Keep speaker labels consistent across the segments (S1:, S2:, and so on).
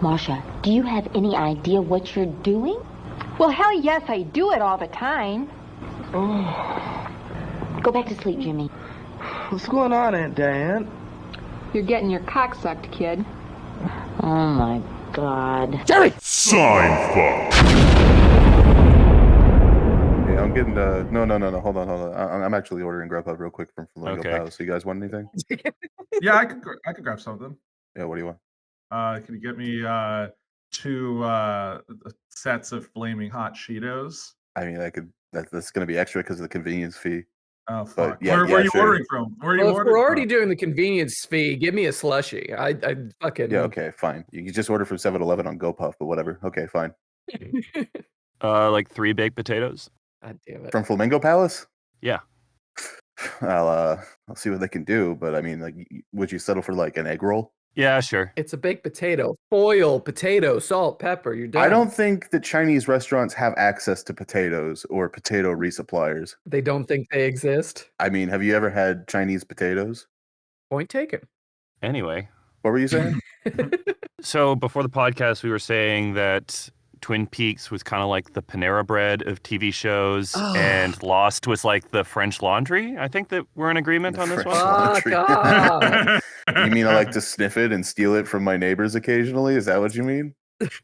S1: Marsha, do you have any idea what you're doing?
S2: Well, hell yes, I do it all the time.
S1: Go back to sleep, Jimmy.
S3: What's going on, Aunt Diane?
S2: You're getting your cock sucked, kid.
S1: Oh, my God.
S3: Jerry!
S4: Seinfuck.
S5: Yeah, I'm getting no. Hold on. I'm actually ordering Grub Hub real quick from Flamingo Palace. So you guys want anything?
S4: Yeah, I could grab something.
S5: Yeah, what do you want?
S4: Can you get me 2 sets of flaming hot Cheetos?
S5: I mean, that's going to be extra because of the convenience fee.
S4: Oh fuck!
S5: yeah,
S4: where are you
S5: sure.
S4: ordering from? Where are you
S6: Well, if
S4: ordering
S6: we're already
S4: from?
S6: doing the convenience fee, give me a slushie. I fucking
S5: Yeah, okay, fine. You can just order from 7-Eleven on GoPuff, but whatever. Okay, fine.
S7: Like 3 baked potatoes.
S6: God damn it.
S5: From Flamingo Palace?
S7: Yeah.
S5: I'll see what they can do, but I mean, like, would you settle for like an egg roll?
S7: Yeah, sure.
S6: It's a baked potato. Foil, potato, salt, pepper. You're done.
S5: I don't think that Chinese restaurants have access to potatoes or potato resuppliers.
S6: They don't think they exist.
S5: I mean, have you ever had Chinese potatoes?
S6: Point taken.
S7: Anyway.
S5: What were you saying?
S7: So before the podcast, we were saying that Twin Peaks was kind of like the Panera Bread of TV shows, and Lost was like the French Laundry. I think that we're in agreement on this
S5: French
S7: one.
S5: Laundry.
S6: God.
S5: You mean I like to sniff it and steal it from my neighbors occasionally? Is that what you mean?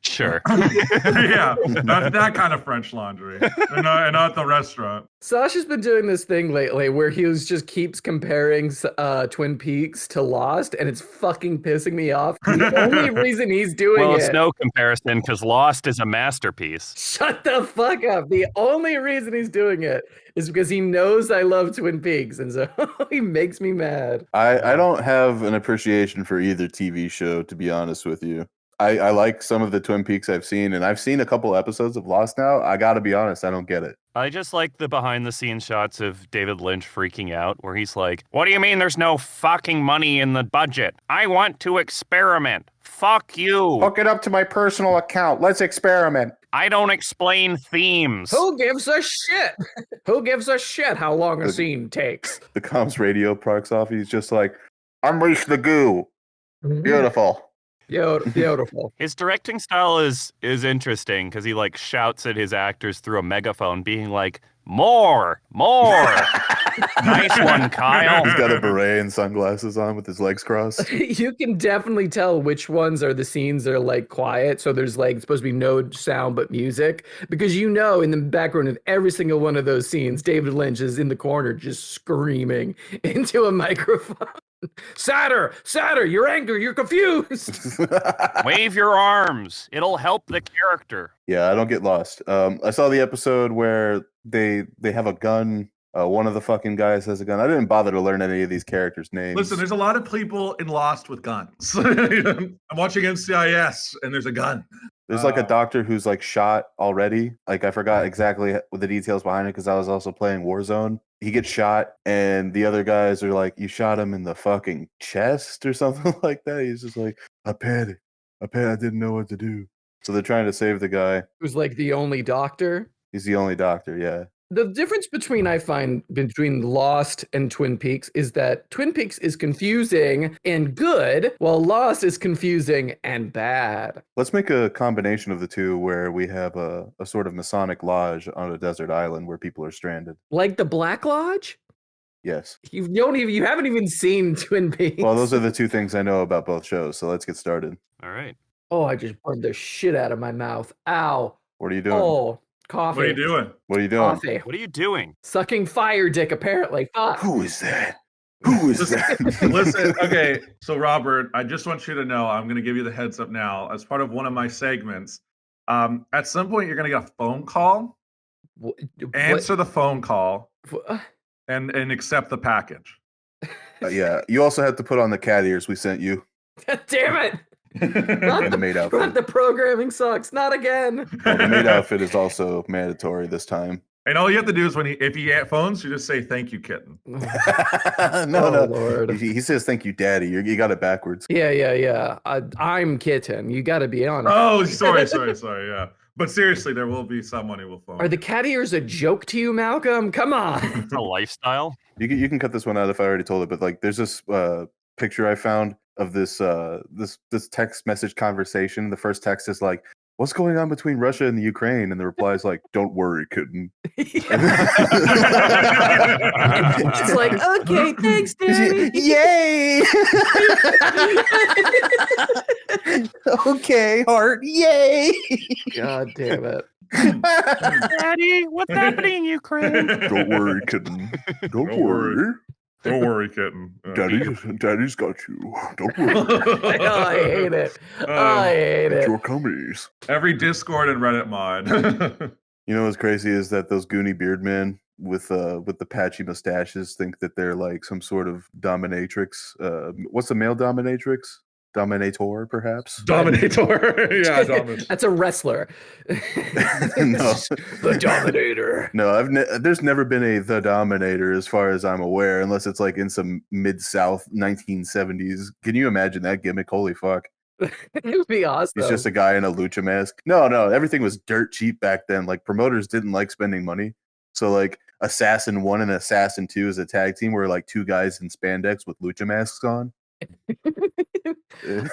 S7: Sure.
S4: Yeah, not that kind of French Laundry, and not the restaurant.
S6: Sasha's been doing this thing lately where he just keeps comparing Twin Peaks to Lost, and it's fucking pissing me off. The only reason he's doing
S7: Well,
S6: it...
S7: it's no comparison because Lost is a masterpiece.
S6: Shut the fuck up. The only reason he's doing it is because he knows I love Twin Peaks, and so he makes me mad.
S5: I don't have an appreciation for either TV show, to be honest with you. I like some of the Twin Peaks I've seen, and I've seen a couple episodes of Lost now. I gotta be honest, I don't get it.
S7: I just like the behind-the-scenes shots of David Lynch freaking out, where he's like, "What do you mean there's no fucking money in the budget? I want to experiment. Fuck you.
S5: Hook it up to my personal account. Let's experiment.
S7: I don't explain themes."
S6: Who gives a shit? Who gives a shit how long a scene takes?
S5: The comms radio parks off. He's just like, unleash the goo. Beautiful.
S6: Beautiful.
S7: His directing style is interesting because he like shouts at his actors through a megaphone, being like, "More, more." Nice one, Kyle.
S5: He's got a beret and sunglasses on with his legs crossed.
S6: You can definitely tell which ones are the scenes that are like quiet. So there's like supposed to be no sound but music, because you know in the background of every single one of those scenes, David Lynch is in the corner just screaming into a microphone. Sadder, you're angry, you're confused.
S7: Wave your arms. It'll help the character.
S5: Yeah, I don't get lost. I saw the episode where they have a gun. One of the fucking guys has a gun. I didn't bother to learn any of these characters' names.
S4: Listen, there's a lot of people in Lost with guns. I'm watching NCIS, and there's a gun.
S5: There's like a doctor who's like shot already. Like I forgot exactly what the details behind it because I was also playing Warzone. He gets shot, and the other guys are like, "You shot him in the fucking chest or something like that." He's just like, "I panicked. I didn't know what to do." So they're trying to save the guy.
S6: Who's like the only doctor?
S5: He's the only doctor. Yeah.
S6: The difference I find between Lost and Twin Peaks is that Twin Peaks is confusing and good, while Lost is confusing and bad.
S5: Let's make a combination of the two where we have a sort of Masonic lodge on a desert island where people are stranded.
S6: Like the Black Lodge?
S5: Yes.
S6: You haven't even seen Twin Peaks.
S5: Well, those are the two things I know about both shows, so let's get started.
S7: All right.
S6: Oh, I just burned the shit out of my mouth. Ow.
S5: What are you doing?
S6: Oh, coffee.
S4: What are you doing?
S5: What are you doing?
S6: Coffee.
S7: What are you doing?
S6: Sucking fire dick, apparently. Fuck.
S5: Who is that? Who is that?
S4: Listen, okay, so Robert, I just want you to know, I'm going to give you the heads up now. As part of one of my segments, at some point you're going to get a phone call. Answer the phone call and accept the package.
S5: Yeah, you also have to put on the cat ears we sent you.
S6: Damn it.
S5: And the maid outfit.
S6: Not the programming sucks. Not again.
S5: Well, the maid outfit is also mandatory this time.
S4: And all you have to do is if he phones, you just say, "Thank you, Kitten."
S5: No.
S6: Lord.
S5: He says, "Thank you, Daddy." You got it backwards.
S6: Yeah. I'm Kitten. You got to be honest.
S4: Oh, sorry. Yeah. But seriously, there will be someone who will phone.
S6: Are the cat ears a joke to you, Malcolm? Come on.
S7: It's a lifestyle.
S5: You can cut this one out if I already told it, but like there's this picture I found of this text message conversation. The first text is like, "What's going on between Russia and the Ukraine?" And the reply is like, "Don't worry, Kitten."
S6: It's like, okay, thanks, Daddy.
S5: Yay! Okay, heart. Yay!
S6: God damn it.
S7: Daddy, what's happening in Ukraine?
S5: Don't worry, Kitten. Don't
S4: Don't worry.
S5: worry.
S4: Don't worry, Kitten.
S5: Daddy's got you. Don't worry.
S6: Oh, I hate it. I hate it.
S5: Your cummies.
S4: Every Discord and Reddit mod.
S5: You know what's crazy is that those Goonie beard men with the patchy mustaches think that they're like some sort of dominatrix. What's the male dominatrix? Dominator, perhaps?
S4: Dominator. Yeah, Dominator.
S6: That's a wrestler.
S5: No.
S6: The Dominator.
S5: No, there's never been a The Dominator as far as I'm aware, unless it's like in some Mid-South 1970s. Can you imagine that gimmick? Holy fuck.
S6: It would be awesome.
S5: He's just a guy in a lucha mask. No, everything was dirt cheap back then. Like, promoters didn't like spending money. So like Assassin 1 and Assassin 2 as a tag team were like two guys in spandex with lucha masks on.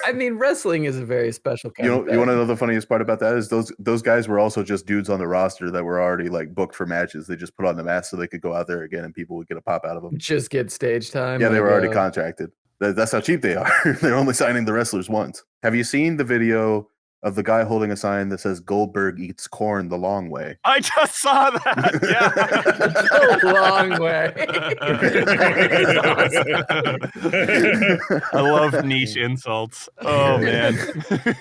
S6: I mean, wrestling is a very special kind of thing.
S5: You want to know the funniest part about that is those guys were also just dudes on the roster that were already like booked for matches. They just put on the mask so they could go out there again and people would get a pop out of them.
S6: Just get stage time.
S5: Yeah, they were already contracted. That's how cheap they are. They're only signing the wrestlers once. Have you seen the video of the guy holding a sign that says Goldberg eats corn the long way?
S7: I just saw that. Yeah.
S6: The long way.
S7: I love niche insults. Oh man.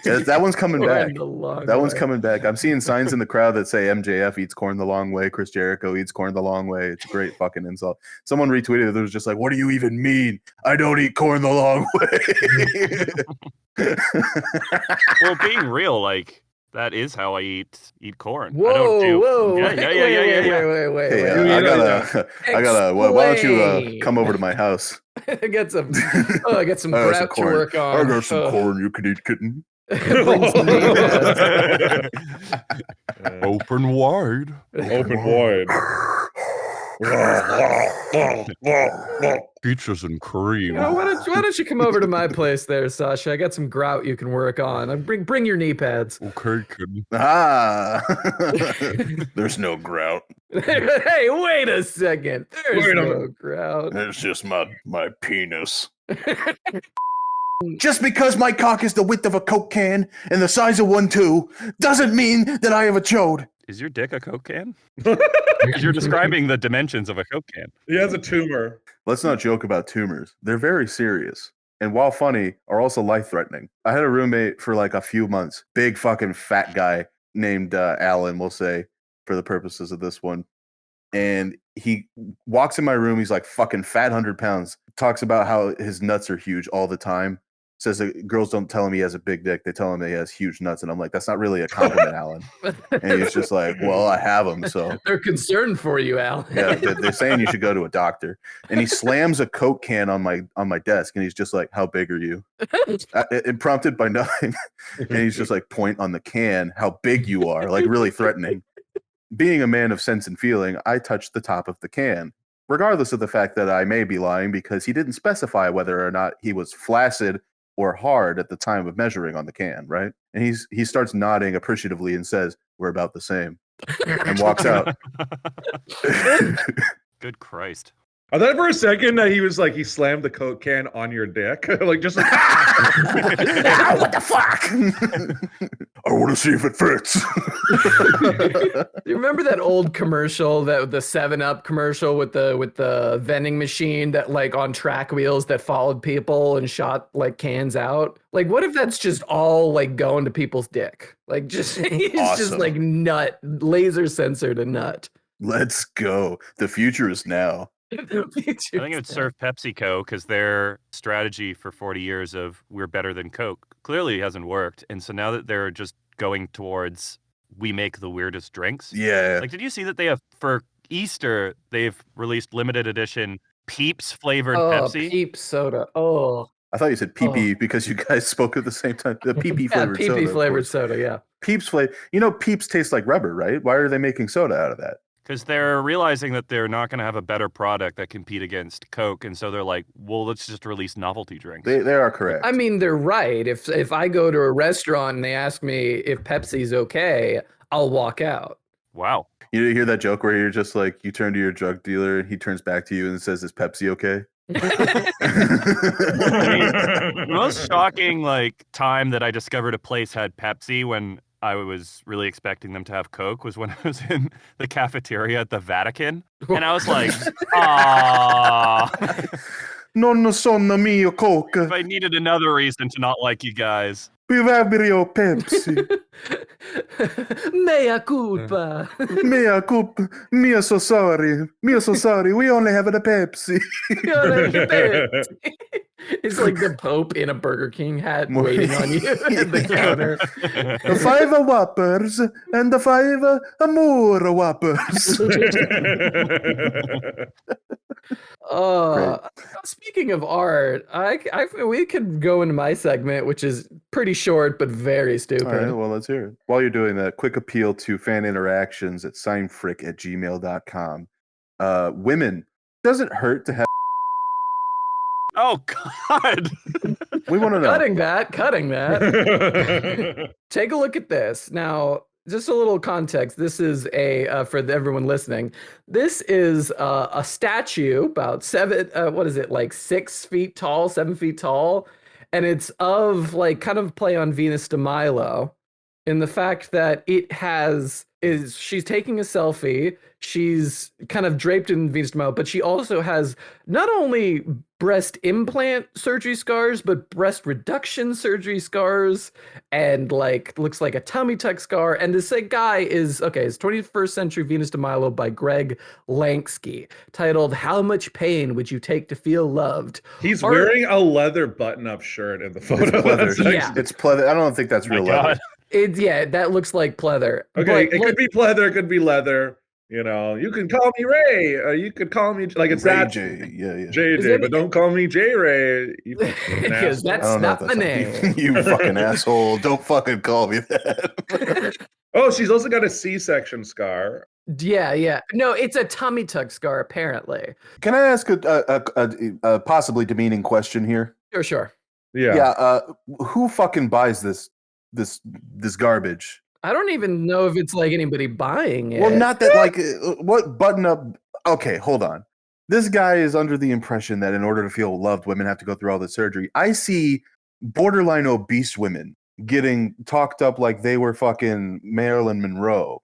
S5: Yeah, that one's coming back. That one's
S6: way.
S5: coming back. I'm seeing signs in the crowd that say MJF eats corn the long way. Chris Jericho eats corn the long way. It's a great fucking insult. Someone retweeted it that was just like, "What do you even mean? I don't eat corn the long way."
S7: Well, being real, like that is how I eat corn.
S6: Whoa,
S7: I don't do.
S6: whoa.
S7: Yeah.
S6: Wait.
S5: Hey, I gotta. Why don't you come over to my house?
S6: I got some grout to
S5: corn.
S6: work on.
S5: I got some corn you can eat, Kitten.
S6: Bring some
S7: Open wide.
S4: Open wide.
S7: Peaches and cream.
S6: You know, why don't you come over to my place there, Sasha? I got some grout you can work on. Bring your knee pads.
S7: Okay, kid.
S5: There's no grout.
S6: Hey, wait a second. There's no grout.
S5: It's just my penis. Just because my cock is the width of a Coke can and the size of one too doesn't mean that I have a chode.
S7: Is your dick a Coke can? You're describing the dimensions of a Coke can.
S4: He has a tumor.
S5: Let's not joke about tumors. They're very serious. And while funny, are also life-threatening. I had a roommate for like a few months. Big fucking fat guy named Alan, we'll say, for the purposes of this one. And he walks in my room. He's like fucking fat 100 pounds. Talks about how his nuts are huge all the time. Says that girls don't tell him he has a big dick. They tell him he has huge nuts. And I'm like, that's not really a compliment, Alan. And he's just like, well, I have them. So
S6: they're concerned for you, Alan.
S5: yeah, they're saying you should go to a doctor. And he slams a Coke can on my desk. And he's just like, how big are you? It prompted by nothing. And he's just like, point on the can, how big you are, like really threatening. Being a man of sense and feeling, I touched the top of the can, regardless of the fact that I may be lying because he didn't specify whether or not he was flaccid or hard at the time of measuring on the can, right? And he starts nodding appreciatively and says, "We're about the same," and walks out.
S7: Good Christ.
S4: I thought for a second that he was like, he slammed the Coke can on your dick. Like, just like,
S5: Ow, what the fuck? I want to see if it fits.
S6: You remember that old commercial, that the 7-Up commercial with the vending machine that like on track wheels that followed people and shot like cans out? Like, what if that's just all like going to people's dick? Like, just it's just
S5: Awesome.
S6: like nut, laser censored a nut.
S5: Let's go. The future is now.
S7: I think it would serve PepsiCo because their strategy for 40 years of we're better than Coke clearly hasn't worked. And so now that they're just going towards we make the weirdest drinks.
S5: Yeah.
S7: Like, did you see that they have for Easter, they've released limited edition Peeps flavored Pepsi?
S6: Peep soda. Oh.
S5: I thought you said pee-pee because you guys spoke at the same time. The pee-pee flavored soda.
S6: Pee-pee
S5: of
S6: flavored
S5: course.
S6: soda, yeah.
S5: Peeps flavor. You know, Peeps taste like rubber, right? Why are they making soda out of that?
S7: Because they're realizing that they're not going to have a better product that compete against Coke, and so they're like, well, let's just release novelty drinks.
S5: They are correct.
S6: I mean, they're right. If I go to a restaurant and they ask me if Pepsi's okay, I'll walk out.
S7: Wow.
S5: You hear that joke where you're just like, you turn to your drug dealer and he turns back to you and says, "Is Pepsi okay?"
S7: I mean, the most shocking time that I discovered a place had Pepsi when I was really expecting them to have Coke was when I was in the cafeteria at the Vatican, and I was like, "Ah."
S5: Non sono mio Coke.
S7: If I needed another reason to not like you guys.
S5: Bevabrio Pepsi.
S6: Mea culpa.
S5: Mea culpa. Mia so sorry. Mia so sorry. We only have a Pepsi.
S6: It's like the Pope in a Burger King hat waiting on you at the counter.
S5: The 5 Whoppers and the 5 more Whoppers.
S6: Speaking of art, we could go into my segment, which is pretty short but very stupid.
S5: All right, well, let's hear it. While you're doing that, quick appeal to fan interactions at Seinfuck@gmail.com. Women, does it hurt to have?
S7: Oh God!
S5: We want to know.
S6: Cutting that. Take a look at this now. Just a little context. This is for everyone listening. This is a statue about 6 feet tall, 7 feet tall, and it's of kind of play on Venus de Milo, in the fact that she's taking a selfie. She's kind of draped in Venus de Milo, but she also has not only breast implant surgery scars, but breast reduction surgery scars, and looks like a tummy tuck scar. And this guy is it's 21st Century Venus de Milo by Greg Lansky, titled "How Much Pain Would You Take to Feel Loved?"
S4: He's wearing a leather button-up shirt in the photo.
S5: It's pleather. Yeah. It's pleather. I don't think that's real leather.
S6: That looks like pleather.
S4: Okay, it could be pleather, it could be leather. You know, you can call me Ray. You could call me it's
S5: Ray
S4: that
S5: J. Yeah.
S4: JJ, but don't call me J Ray.
S6: Because that's not my name.
S5: You fucking asshole! Don't fucking call me that.
S4: Oh, she's also got a C-section scar.
S6: Yeah. No, it's a tummy tuck scar apparently.
S5: Can I ask a possibly demeaning question here?
S6: Sure.
S5: Yeah. Who fucking buys this garbage?
S6: I don't even know if it's anybody buying it.
S5: Well, not that what button up. Okay, hold on. This guy is under the impression that in order to feel loved, women have to go through all this surgery. I see borderline obese women getting talked up like they were fucking Marilyn Monroe,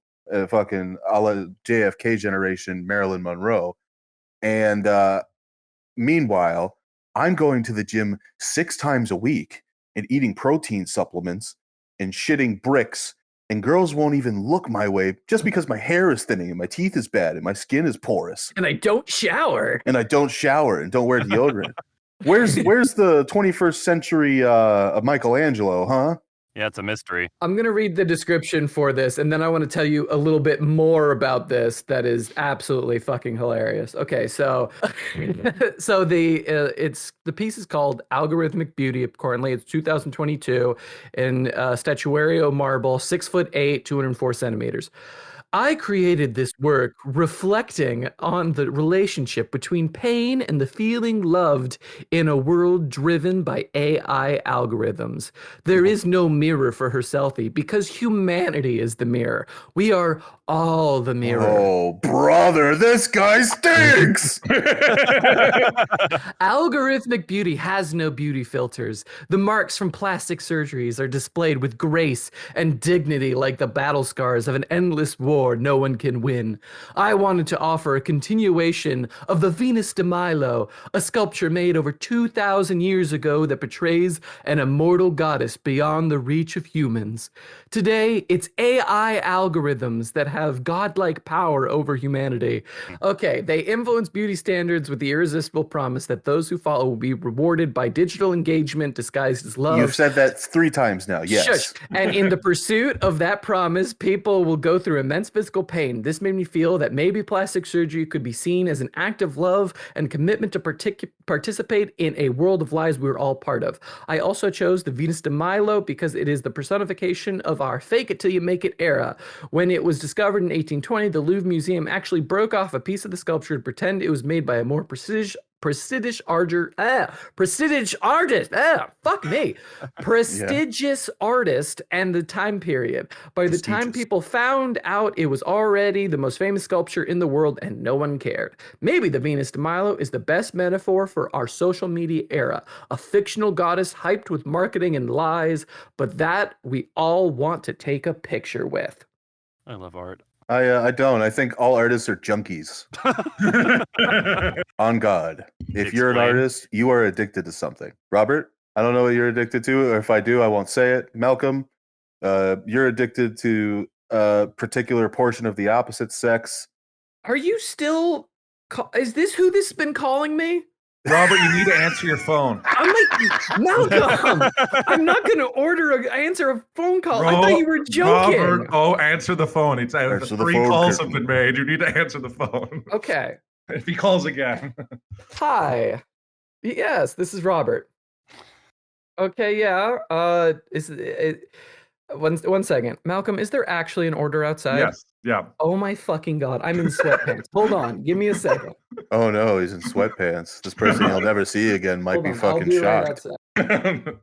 S5: fucking a la JFK generation Marilyn Monroe. And meanwhile, I'm going to the gym 6 times a week and eating protein supplements and shitting bricks. And girls won't even look my way just because my hair is thinning and my teeth is bad and my skin is porous.
S6: And I don't shower.
S5: And don't wear deodorant. Where's the 21st century Michelangelo, huh?
S7: Yeah, it's a mystery.
S6: I'm going to read the description for this, and then I want to tell you a little bit more about this that is absolutely fucking hilarious. Okay, so the piece is called Algorithmic Beauty. Currently, it's 2022 in statuario marble, 6'8", 204 centimeters. I created this work reflecting on the relationship between pain and the feeling loved in a world driven by AI algorithms. There is no mirror for her selfie because humanity is the mirror. We are all the mirror.
S5: Oh, brother, this guy stinks!
S6: Algorithmic beauty has no beauty filters. The marks from plastic surgeries are displayed with grace and dignity like the battle scars of an endless war no one can win. I wanted to offer a continuation of the Venus de Milo, a sculpture made over 2,000 years ago that portrays an immortal goddess beyond the reach of humans. Today, it's AI algorithms that have godlike power over humanity. Okay, they influence beauty standards with the irresistible promise that those who follow will be rewarded by digital engagement disguised as love.
S5: You've said that 3 times now, yes.
S6: Shush. And in the pursuit of that promise, people will go through immense physical pain. This made me feel that maybe plastic surgery could be seen as an act of love and commitment to participate in a world of lies we're all part of. I also chose the Venus de Milo because it is the personification of our fake it till you make it era. When it was discovered in 1820, the Louvre Museum actually broke off a piece of the sculpture to pretend it was made by a more prestigious artist. Prestigious artist and the time period. By the time people found out, it was already the most famous sculpture in the world and no one cared. Maybe the Venus de Milo is the best metaphor for our social media era. A fictional goddess hyped with marketing and lies, but that we all want to take a picture with.
S7: I love art.
S5: I don't. I think all artists are junkies. On God. If you're an artist, you are addicted to something. Robert, I don't know what you're addicted to, or if I do, I won't say it. Malcolm, you're addicted to a particular portion of the opposite sex.
S6: Are you still... Is this who this has been calling me?
S4: Robert, you need to answer your phone.
S6: I'm like, Malcolm, I'm not going to answer a phone call. I thought you were joking.
S4: Robert, answer the phone. It's three calls have been made. You need to answer the phone.
S6: Okay.
S4: If he calls again.
S6: Hi. Yes, this is Robert. Okay, yeah. One second. Malcolm, is there actually an order outside?
S4: Yes. Yeah.
S6: Oh my fucking God. I'm in sweatpants. Hold on. Give me a second.
S5: Oh no, he's in sweatpants. This person he'll never see again might be fucking shocked.
S7: Gonna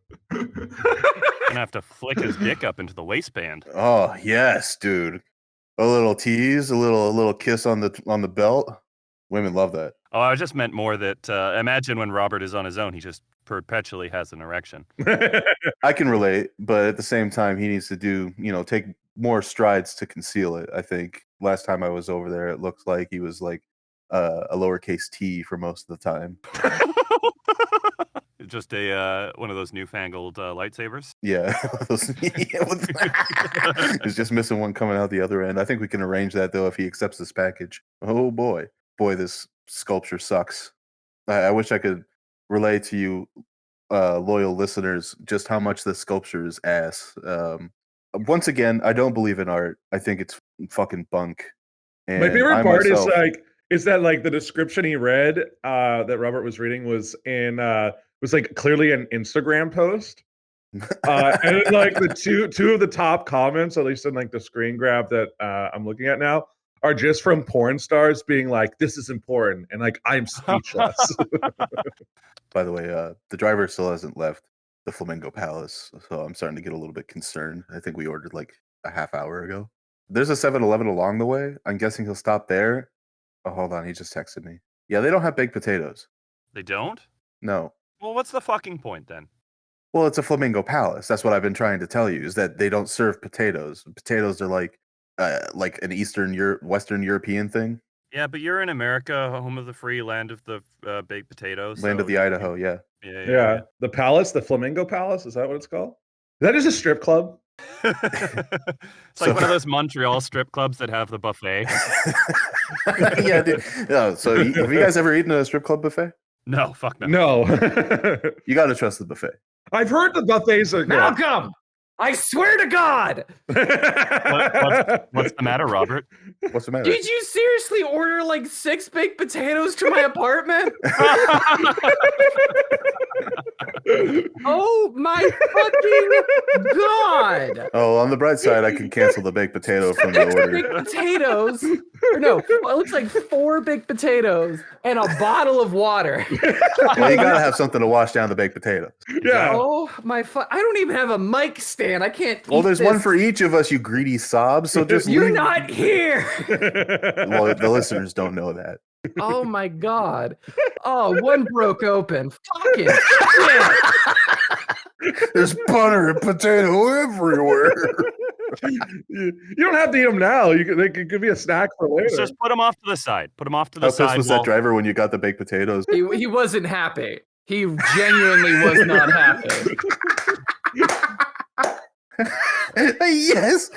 S7: have to flick his dick up into the waistband.
S5: Oh yes, dude. A little tease, a little kiss on the belt. Women love that.
S7: Oh, I just meant more that imagine when Robert is on his own, he just perpetually has an erection.
S5: I can relate, but at the same time, he needs to take more strides to conceal it. I think last time I was over there, it looks like he was like a lowercase t for most of the time.
S7: Just one of those newfangled lightsabers.
S5: Yeah, he's just missing one coming out the other end. I think we can arrange that though if he accepts this package. Oh boy, this sculpture sucks. I wish I could relay to you, loyal listeners, just how much this sculpture is ass. Once again, I don't believe in art. I think it's fucking bunk. And
S4: my favorite part is that the description he read that Robert was reading was clearly an Instagram post. And the two of the top comments, at least in the screen grab that I'm looking at now, are just from porn stars being like, "This is important," and I'm speechless.
S5: By the way, the driver still hasn't left the Flamingo Palace, so I'm starting to get a little bit concerned. I think we ordered a half hour ago. There's a 7-Eleven along the way. I'm guessing he'll stop there. Oh, hold on, he just texted me. Yeah, they don't have baked potatoes.
S7: They don't?
S5: No.
S7: Well, what's the fucking point then?
S5: Well, it's a Flamingo Palace. That's what I've been trying to tell you, is that they don't serve potatoes. Potatoes are like an Western European thing.
S7: Yeah, but you're in America, home of the free, land of the baked potatoes.
S5: Land of the Idaho, yeah.
S4: Yeah. The Palace, the Flamingo Palace, is that what it's called? That is a strip club.
S7: It's like one of those Montreal strip clubs that have the buffet.
S5: Yeah, dude. Yeah, so have you guys ever eaten at a strip club buffet?
S7: No, fuck no.
S4: No.
S5: You got to trust the buffet.
S4: I've heard the buffets are good.
S6: Malcolm! I swear to God!
S7: What's the matter, Robert?
S5: What's the matter?
S6: Did you seriously order 6 baked potatoes to my apartment? Oh my fucking God!
S5: Oh, on the bright side, I can cancel the baked potato from the order.
S6: Baked potatoes. Or no, it looks like 4 baked potatoes and a bottle of water.
S5: Well, you gotta have something to wash down the baked potatoes.
S4: Yeah.
S6: Oh my! I don't even have a mic stand. I can't.
S5: Well, there's one for each of us, you greedy sobs. So just
S6: You're not here.
S5: Well, the listeners don't know that.
S6: Oh my God! Oh, one broke open. Fucking shit!
S5: There's butter and potato everywhere.
S4: You don't have to eat them now. They could be a snack for later.
S7: Just put them off to the side. Put them off to the
S5: How
S7: side.
S5: pissed was that driver when you got the baked potatoes?
S6: He wasn't happy. He genuinely was not happy.
S5: Yes.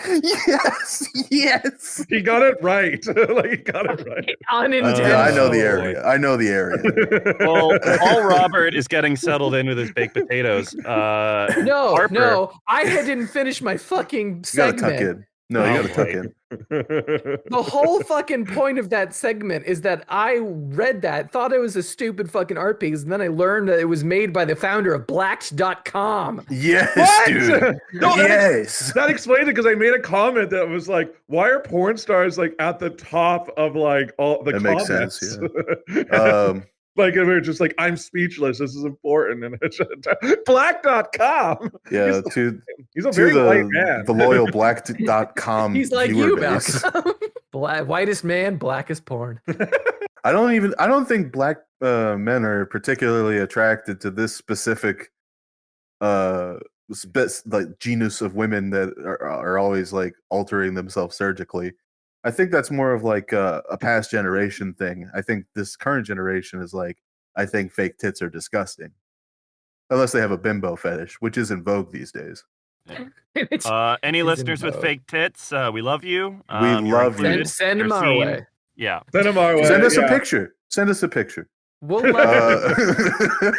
S4: He got it right. He got it right.
S6: Unintentional.
S5: I know the area.
S7: Well, while Robert is getting settled in with his baked potatoes,
S6: No,
S7: Harper,
S6: I didn't finish my fucking
S5: You gotta tuck
S6: segment.
S5: in. No, you
S7: Oh,
S5: got to tuck
S7: boy.
S5: in.
S6: The whole fucking point of that segment is that I read that, thought it was a stupid fucking art piece, and then I learned that it was made by the founder of Blacked.com.
S5: Yes,
S4: What?
S5: dude.
S4: No,
S5: Yes.
S4: that explains it because I made a comment that was like, "Why are porn stars like at the top of like all the
S5: That makes
S4: comments?"
S5: sense, yeah.
S4: Like, and we were just like, "I'm speechless. This is important." And it's Black.com.
S5: Yeah,
S4: He's a very white man.
S5: the loyal Black.com
S6: He's like
S5: viewer
S6: you,
S5: base.
S6: Malcolm. Whitest man, blackest porn.
S5: I don't think black men are particularly attracted to this specific like genus of women that are always like altering themselves surgically. I think that's more of like a past generation thing. I think this current generation is like, I think fake tits are disgusting. Unless they have a bimbo fetish, which is in vogue these days.
S7: Any
S6: Is
S7: listeners
S6: in
S7: with
S6: vogue.
S7: fake tits, we love you.
S5: We
S7: You're
S5: love you.
S7: included.
S6: Send them
S7: You're
S6: our
S7: seen.
S6: way.
S7: Yeah.
S4: Send him our way.
S5: Send us a
S4: yeah.
S5: picture. Send us a picture.
S6: We'll love
S5: Uh,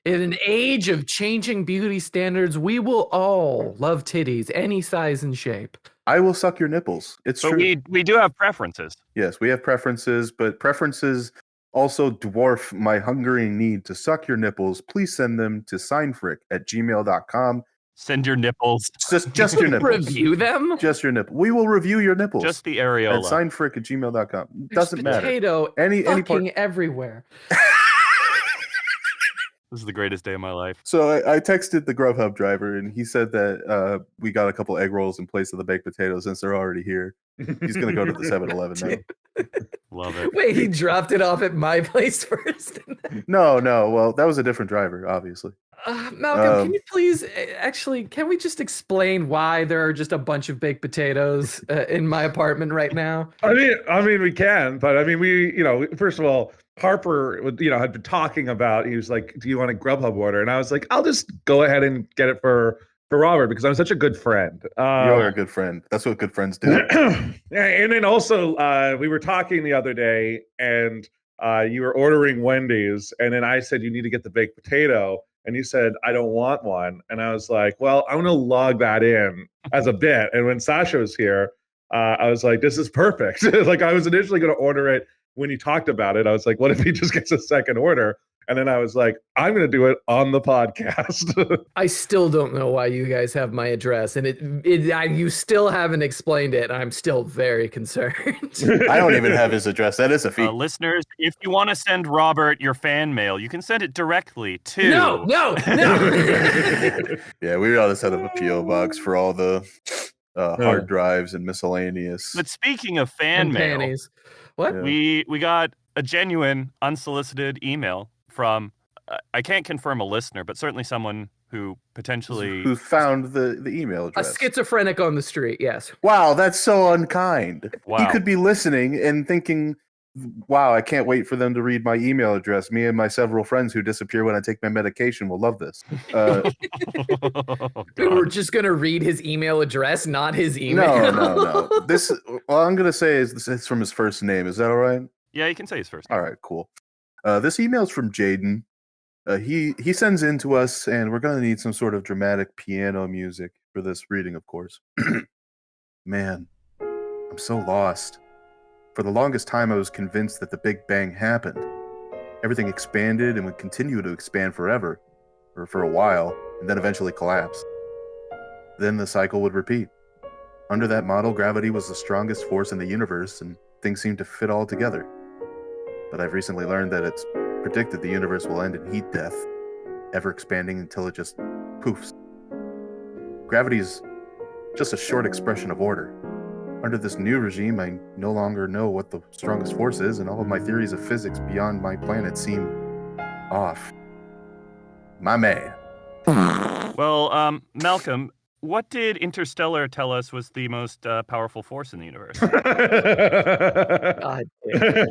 S6: In an age of changing beauty standards, we will all love titties, any size and shape.
S5: I will suck your nipples. It's
S7: But
S5: true.
S7: we do have preferences.
S5: Yes, we have preferences, but preferences also dwarf my hungering need to suck your nipples. Please send them to seinfuck@gmail.com.
S7: Send your nipples.
S5: Just your nipples.
S6: Review them?
S5: Just your nipple. We will review your nipples.
S7: Just the
S5: at
S7: areola.
S5: seinfuck@gmail.com. Doesn't
S6: There's
S5: matter.
S6: potato
S5: Any
S6: fucking
S5: part.
S6: everywhere.
S7: This is the greatest day of my life.
S5: So I texted the Grub Hub driver, and he said that we got a couple egg rolls in place of the baked potatoes since they're already here. He's going to go to the 7-Eleven now.
S7: Love it.
S6: Wait, he dropped it off at my place first?
S5: No. Well, that was a different driver, obviously.
S6: Malcolm, can you please, actually, can we just explain why there are just a bunch of baked potatoes in my apartment right now?
S4: I mean, we can, but I mean, first of all, Harper, had been talking about. He was like, "Do you want a Grub Hub order?" And I was like, "I'll just go ahead and get it for Robert because I'm such a good friend."
S5: You are a good friend. That's what good friends do.
S4: And then also, we were talking the other day, and you were ordering Wendy's, and then I said you need to get the baked potato, and you said I don't want one, and I was like, "Well, I'm gonna log that in as a bit." And when Sasha was here, I was like, "This is perfect." Like I was initially gonna order it. When he talked about it, I was like, what if he just gets a second order? And then I was like, I'm going to do it on the podcast.
S6: I still don't know why you guys have my address, and you still haven't explained it. I'm still very concerned.
S5: I don't even have his address. That is a feat.
S7: Listeners, if you want to send Robert your fan mail, you can send it directly to...
S6: No.
S5: Yeah, we ought to set up a P.O. box for all the hard drives and miscellaneous.
S7: But speaking of fan mail,
S6: panties. What?
S5: Yeah.
S7: we got a genuine unsolicited email from, I can't confirm a listener, but certainly someone who potentially...
S5: Who found the email
S6: A
S5: address.
S6: schizophrenic on the street, yes.
S5: Wow, that's so unkind.
S7: Wow.
S5: He could be listening and thinking, wow, I can't wait for them to read my email address. Me and my several friends who disappear when I take my medication will love this.
S7: Oh,
S6: We're
S7: God.
S6: just going to read his email address, not his email.
S5: No. This, all I'm going to say is it's from his first name. Is that all right?
S7: Yeah, you can say his first.
S5: All right, cool. This email's from Jaden. He sends in to us, and we're going to need some sort of dramatic piano music for this reading, of course. Man, I'm so lost. For the longest time, I was convinced that the Big Bang happened. Everything expanded and would continue to expand forever, or for a while, and then eventually collapse. Then the cycle would repeat. Under that model, gravity was the strongest force in the universe, and things seemed to fit all together. But I've recently learned that it's predicted the universe will end in heat death, ever expanding until it just poofs. Gravity is just a short expression of order. Under this new regime, I no longer know what the strongest force is, and all of my theories of physics beyond my planet seem off. My man.
S7: Well, Malcolm, what did Interstellar tell us was the most powerful force in the universe?
S6: God damn.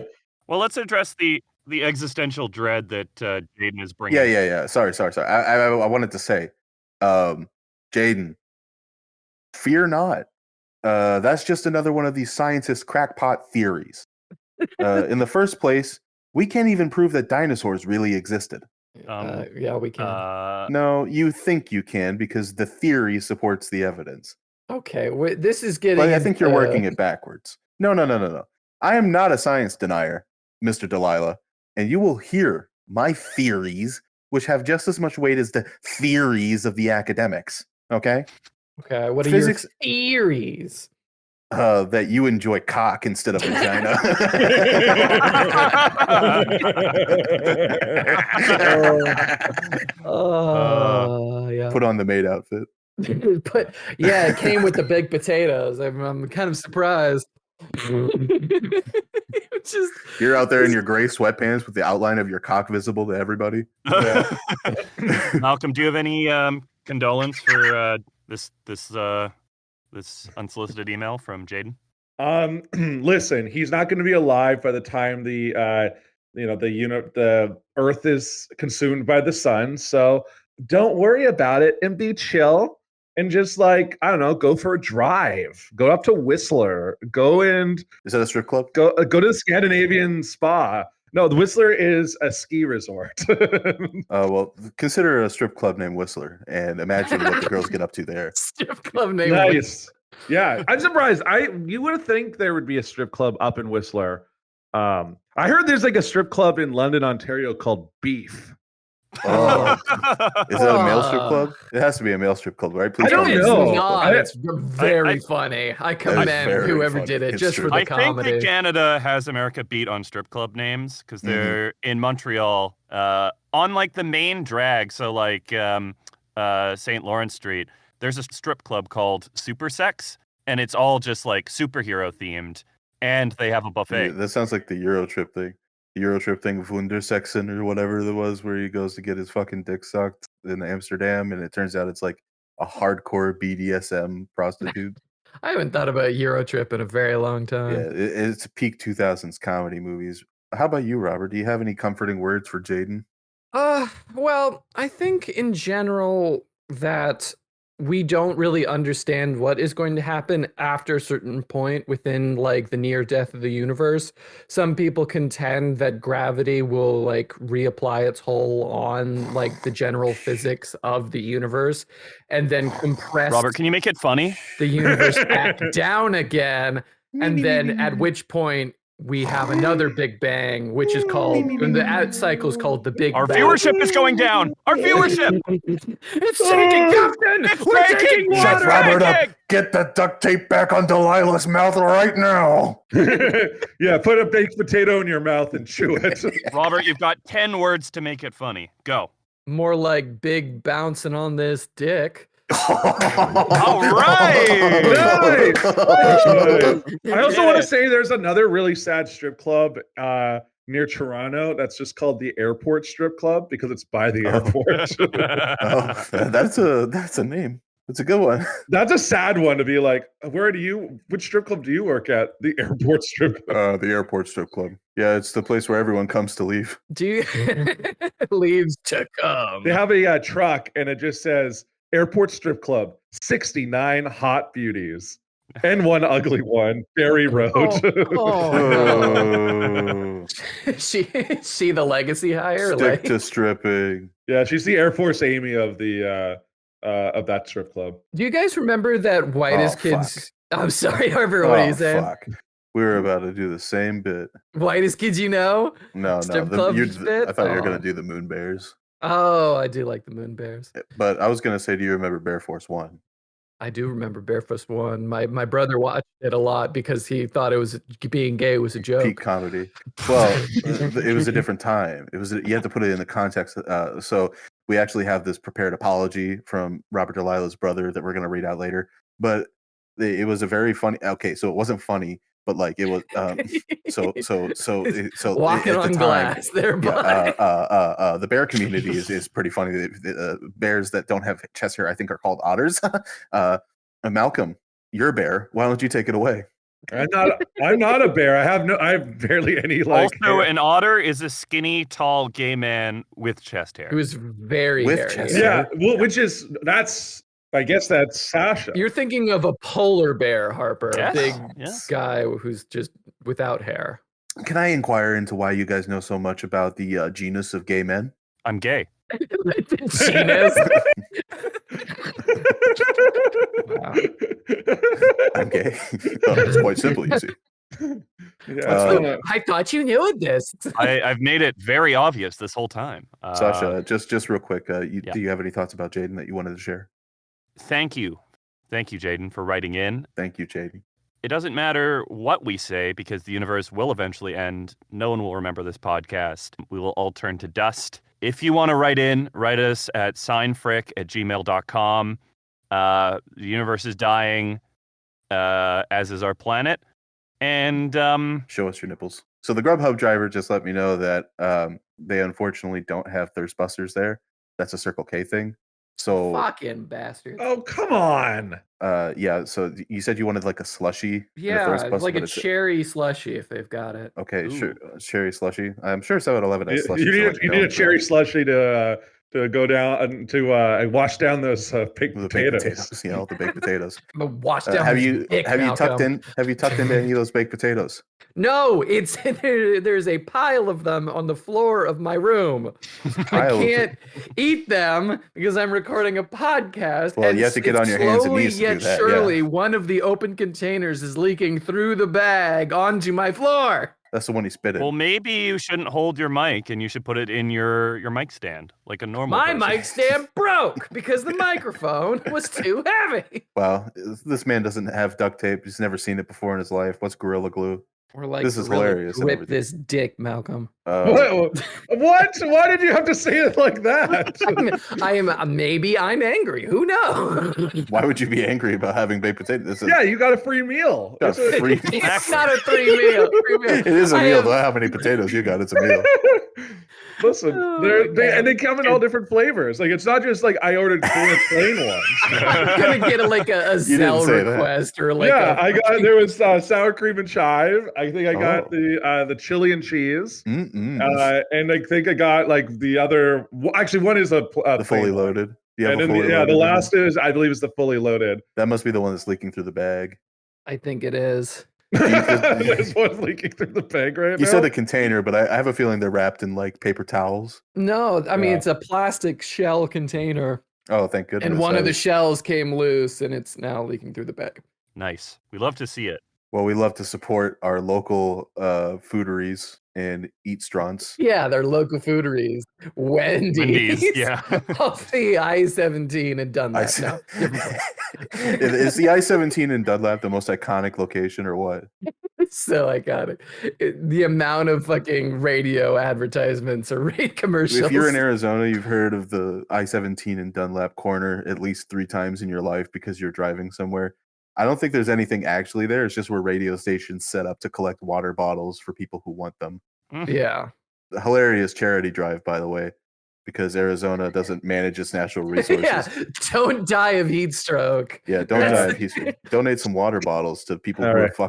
S7: Well, let's address the existential dread that Jaden is bringing.
S5: Yeah. Sorry. I wanted to say, Jaden, fear not. That's just another one of these scientists' crackpot theories. In the first place, we can't even prove that dinosaurs really existed.
S6: Yeah, we can.
S5: No, you think you can because the theory supports the evidence.
S6: Okay, this is getting.
S5: But I think you're working it backwards. No. I am not a science denier, Mr. Delilah, and you will hear my theories, which have just as much weight as the theories of the academics. Okay.
S6: Okay. What are
S5: Physics
S6: your theories?
S5: That you enjoy cock instead of vagina.
S6: Yeah.
S5: Put on the maid outfit.
S6: But yeah, it came with the baked potatoes. I'm kind of surprised. Just
S5: You're out there in your gray sweatpants with the outline of your cock visible to everybody.
S4: Yeah.
S7: Malcolm, do you have any condolence for this unsolicited email from Jaden?
S4: Listen, he's not going to be alive by the time the Earth is consumed by the sun. So don't worry about it and be chill and just like, I don't know, go for a drive, go up to Whistler,
S5: Is that a strip club?
S4: go to the Scandinavian spa. No, the Whistler is a ski resort.
S5: Well, consider a strip club named Whistler and imagine what the girls get up to there.
S6: strip club name.
S4: Nice. Yeah, I'm surprised. You would think there would be a strip club up in Whistler. I heard there's like a strip club in London, Ontario called Beef.
S5: Oh, is that a male strip club? It has to be a male strip club, right? Please
S4: I don't
S5: tell me
S4: know.
S5: it's a strip club.
S6: It's very funny. I commend
S5: very
S6: whoever
S5: funny.
S6: did it
S5: It's
S6: just
S5: true.
S6: for the
S7: I
S6: comedy.
S7: think that Canada has America beat on strip club names because they're in Montreal on like the main drag. So like St. Lawrence Street, there's a strip club called Super Sex, and it's all just like superhero themed, and they have a buffet.
S5: Yeah, that sounds like the Eurotrip thing. The Eurotrip thing, Wundersexen or whatever it was, where he goes to get his fucking dick sucked in Amsterdam, and it turns out it's like a hardcore BDSM prostitute.
S6: I haven't thought about Eurotrip in a very long time.
S5: Yeah, it's peak 2000s comedy movies. How about you, Robert? Do you have any comforting words for Jaden?
S6: Well, I think in general that we don't really understand what is going to happen after a certain point within like the near death of the universe. Some people contend that gravity will like reapply its hold on like the general physics of the universe and then compress
S7: Robert, can you make it funny?
S6: the universe back down again. And then at which point we have another Big Bang, which is called, and the ad cycle is called the Big
S7: Our
S6: Bang.
S7: viewership is going down. Our viewership.
S6: It's shaking, Captain!
S7: It's
S6: We're
S7: breaking!
S6: taking
S7: Shut
S5: Shut
S6: water!
S5: Robert up!
S7: breaking!
S5: Get the duct tape back on Delilah's mouth right now!
S4: Yeah, put a baked potato in your mouth and chew it.
S7: Robert, you've got 10 words to make it funny. Go.
S6: More like big bouncing on this dick.
S7: All right.
S4: Nice. I also want to say there's another really sad strip club near Toronto that's just called the Airport Strip Club because it's by the airport.
S5: Oh, that's a name. That's a good one.
S4: That's a sad one to be like, which strip club do you work at? The Airport Strip Club.
S5: The Airport Strip Club. Yeah, it's the place where everyone comes to leave.
S6: Do you leaves to come?
S4: They have a truck and it just says Airport Strip Club, 69 hot beauties. And one ugly one, Berry Road.
S6: No. she the legacy hire?
S5: Stick to stripping.
S4: Yeah, she's the Air Force Amy of that strip club.
S6: Do you guys remember that Whitest Kids?
S5: Fuck.
S6: I'm sorry, Harper. What are you saying?
S5: Fuck. We were about to do the same bit.
S6: Whitest Kids, you know?
S5: No.
S6: Strip club bit?
S5: I thought you were going to do the Moon Bears.
S6: Oh, I do like the Moon Bears.
S5: But I was going to say, do you remember Bear Force 1?
S6: I do remember Bear Force 1. My brother watched it a lot because he thought it was being gay was a joke.
S5: Peak comedy. Well, it was a different time. You have to put it in the context. So we actually have this prepared apology from Robert Delilah's brother that we're going to read out later. But it was a very funny. Okay, so it wasn't funny, but like it was. So
S6: walking
S5: at
S6: on
S5: the
S6: glass.
S5: time,
S6: Thereby.
S5: the bear community is pretty funny. Bears that don't have chest hair, I think, are called otters. Malcolm, you're a bear. Why don't you take it away?
S4: I'm not a bear. I have barely any like.
S7: Also,
S4: hair.
S7: an otter is a skinny, tall, gay man with chest hair.
S6: It was very
S5: With
S6: hairy.
S5: chest
S4: Yeah, well, I guess that's Sasha.
S6: You're thinking of a polar bear, Harper.
S7: Yes,
S6: A big
S7: yes.
S6: guy who's just without hair.
S5: Can I inquire into why you guys know so much about the genus of gay men?
S7: I'm gay.
S6: Genus.
S5: I'm gay. It's quite simple, you see.
S6: I thought you knew this.
S7: I've made it very obvious this whole time.
S5: Sasha, just real quick, do you have any thoughts about Jaden that you wanted to share?
S7: Thank you, Jaden, for writing in.
S5: Thank you, Jaden.
S7: It doesn't matter what we say because the universe will eventually end. No one will remember this podcast. We will all turn to dust. If you want to write in, write us at seinfuck@gmail.com. The universe is dying, as is our planet. And
S5: show us your nipples. So the Grub Hub driver just let me know that they unfortunately don't have Thirst Busters there. That's a Circle K thing. So
S6: fucking bastard.
S4: Oh, come on.
S5: Yeah, so you said you wanted like a slushy.
S6: Yeah, like a cherry slushy if they've got it.
S5: Okay, sure. Cherry slushy. I'm sure 7-Eleven has slushy.
S4: You need a cherry slushy to go down to wash down those baked potatoes.
S5: Yeah, all the baked potatoes.
S6: Wash down.
S5: Have you tucked into any of those baked potatoes?
S6: No, it's there's a pile of them on the floor of my room. I can't eat them because I'm recording a podcast.
S5: Well, you have to get on your hands and knees to do that.
S6: Surely one of the open containers is leaking through the bag onto my floor.
S5: That's the one he spit in.
S7: Well, maybe you shouldn't hold your mic and you should put it in your mic stand like a normal
S6: My
S7: person.
S6: mic stand broke because the microphone was too heavy.
S5: Wow, this man doesn't have duct tape. He's never seen it before in his life. What's Gorilla Glue?
S6: Or like,
S5: this is hilarious.
S6: Rip this dick, Malcolm.
S4: What? Why did you have to say it like that?
S6: Maybe I'm angry. Who knows?
S5: Why would you be angry about having baked potatoes?
S4: You got a free meal.
S6: It's not a free meal.
S5: It is a meal. Though how many potatoes you got? It's a meal.
S4: Listen, they come in all different flavors. Like it's not just like I ordered 4 plain ones.
S6: I'm gonna get a Zell request or like.
S4: I got there was sour cream and chive. I think I got the chili and cheese, and I think I got like the other. Actually, one is the
S5: fully loaded.
S4: And then the last is I believe is the fully loaded.
S5: That must be the one that's leaking through the bag.
S6: I think it is.
S4: There's one leaking through the bag right now.
S5: You said the container, but I have a feeling they're wrapped in like paper towels.
S6: No, I mean it's a plastic shell container.
S5: Oh, thank goodness!
S6: And one of the shells came loose, and it's now leaking through the bag.
S7: Nice. We love to see it.
S5: Well, we love to support our local fooderies and eat strunts.
S6: Yeah, they're local fooderies. Wendy's.
S7: Yeah.
S6: Off the I-17 and Dunlap.
S5: Is the I-17 in Dunlap the most iconic location or what?
S6: So iconic. The amount of fucking radio advertisements or commercials.
S5: If you're in Arizona, you've heard of the I-17 in Dunlap corner at least 3 times in your life because you're driving somewhere. I don't think there's anything actually there. It's just where radio stations set up to collect water bottles for people who want them.
S6: Yeah.
S5: A hilarious charity drive, by the way, because Arizona doesn't manage its natural resources.
S6: Yeah, don't die of heat stroke.
S5: Yeah, don't die of heat stroke. Donate some water bottles to people who are fucking.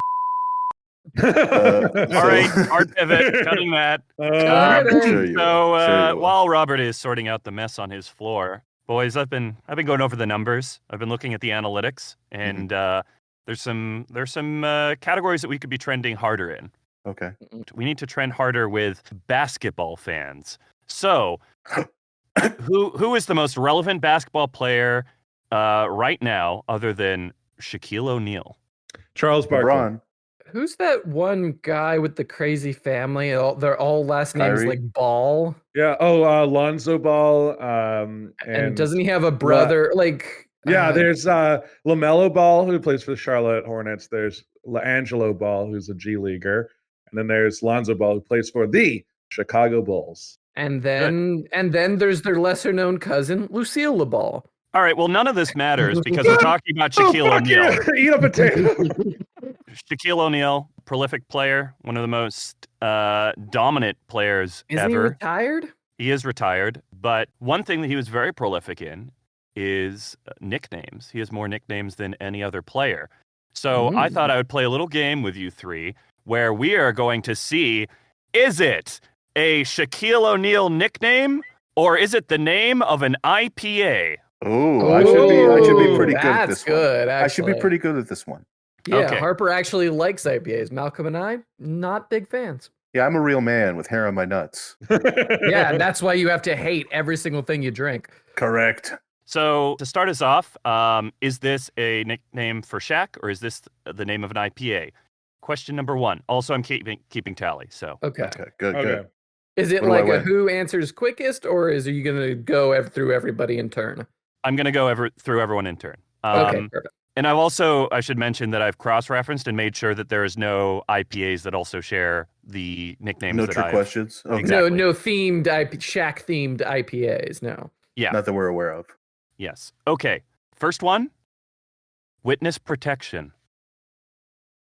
S7: All right, hard pivot, cutting that. While Robert is sorting out the mess on his floor, boys, I've been going over the numbers. I've been looking at the analytics, and there's some categories that we could be trending harder in.
S5: Okay.
S7: We need to trend harder with basketball fans. So, who is the most relevant basketball player right now, other than Shaquille O'Neal?
S4: Charles Barkley.
S6: Who's that one guy with the crazy family? They're all last names like Ball.
S4: Yeah. Oh, Lonzo Ball.
S6: And doesn't he have a brother?
S4: There's LaMelo Ball, who plays for the Charlotte Hornets. There's Angelo Ball, who's a G leaguer, and then there's Lonzo Ball, who plays for the Chicago Bulls.
S6: And then there's their lesser known cousin, Lucille Ball.
S7: All right. Well, none of this matters because we're talking about Shaquille O'Neal.
S4: Eat a potato.
S7: Shaquille O'Neal, prolific player, one of the most dominant players ever.
S6: Isn't he retired?
S7: He is retired, but one thing that he was very prolific in is nicknames. He has more nicknames than any other player. So I thought I would play a little game with you three where we are going to see, is it a Shaquille O'Neal nickname or is it the name of an IPA?
S5: Oh, I should be pretty good at this one.
S6: Good,
S5: I should be pretty good at this one.
S6: Yeah, okay. Harper actually likes IPAs. Malcolm and I, not big fans.
S5: Yeah, I'm a real man with hair on my nuts.
S6: Yeah, and that's why you have to hate every single thing you drink.
S5: Correct.
S7: So to start us off, is this a nickname for Shaq or is this the name of an IPA? Question number 1. Also, I'm keeping tally. So
S6: Okay.
S5: Good.
S6: Is it
S5: What do I
S6: like a
S5: win?
S6: who answers quickest, or is you going to go through everybody in turn?
S7: I'm going to go through everyone in turn.
S6: Okay, perfect.
S7: And I should mention that I've cross-referenced and made sure that there is no IPAs that also share the nicknames.
S5: No
S7: that
S5: trick questions. Okay.
S7: Exactly.
S6: No themed Shaq themed IPAs. No.
S7: Yeah.
S5: Not that we're aware of.
S7: Yes. Okay. First one. Witness protection.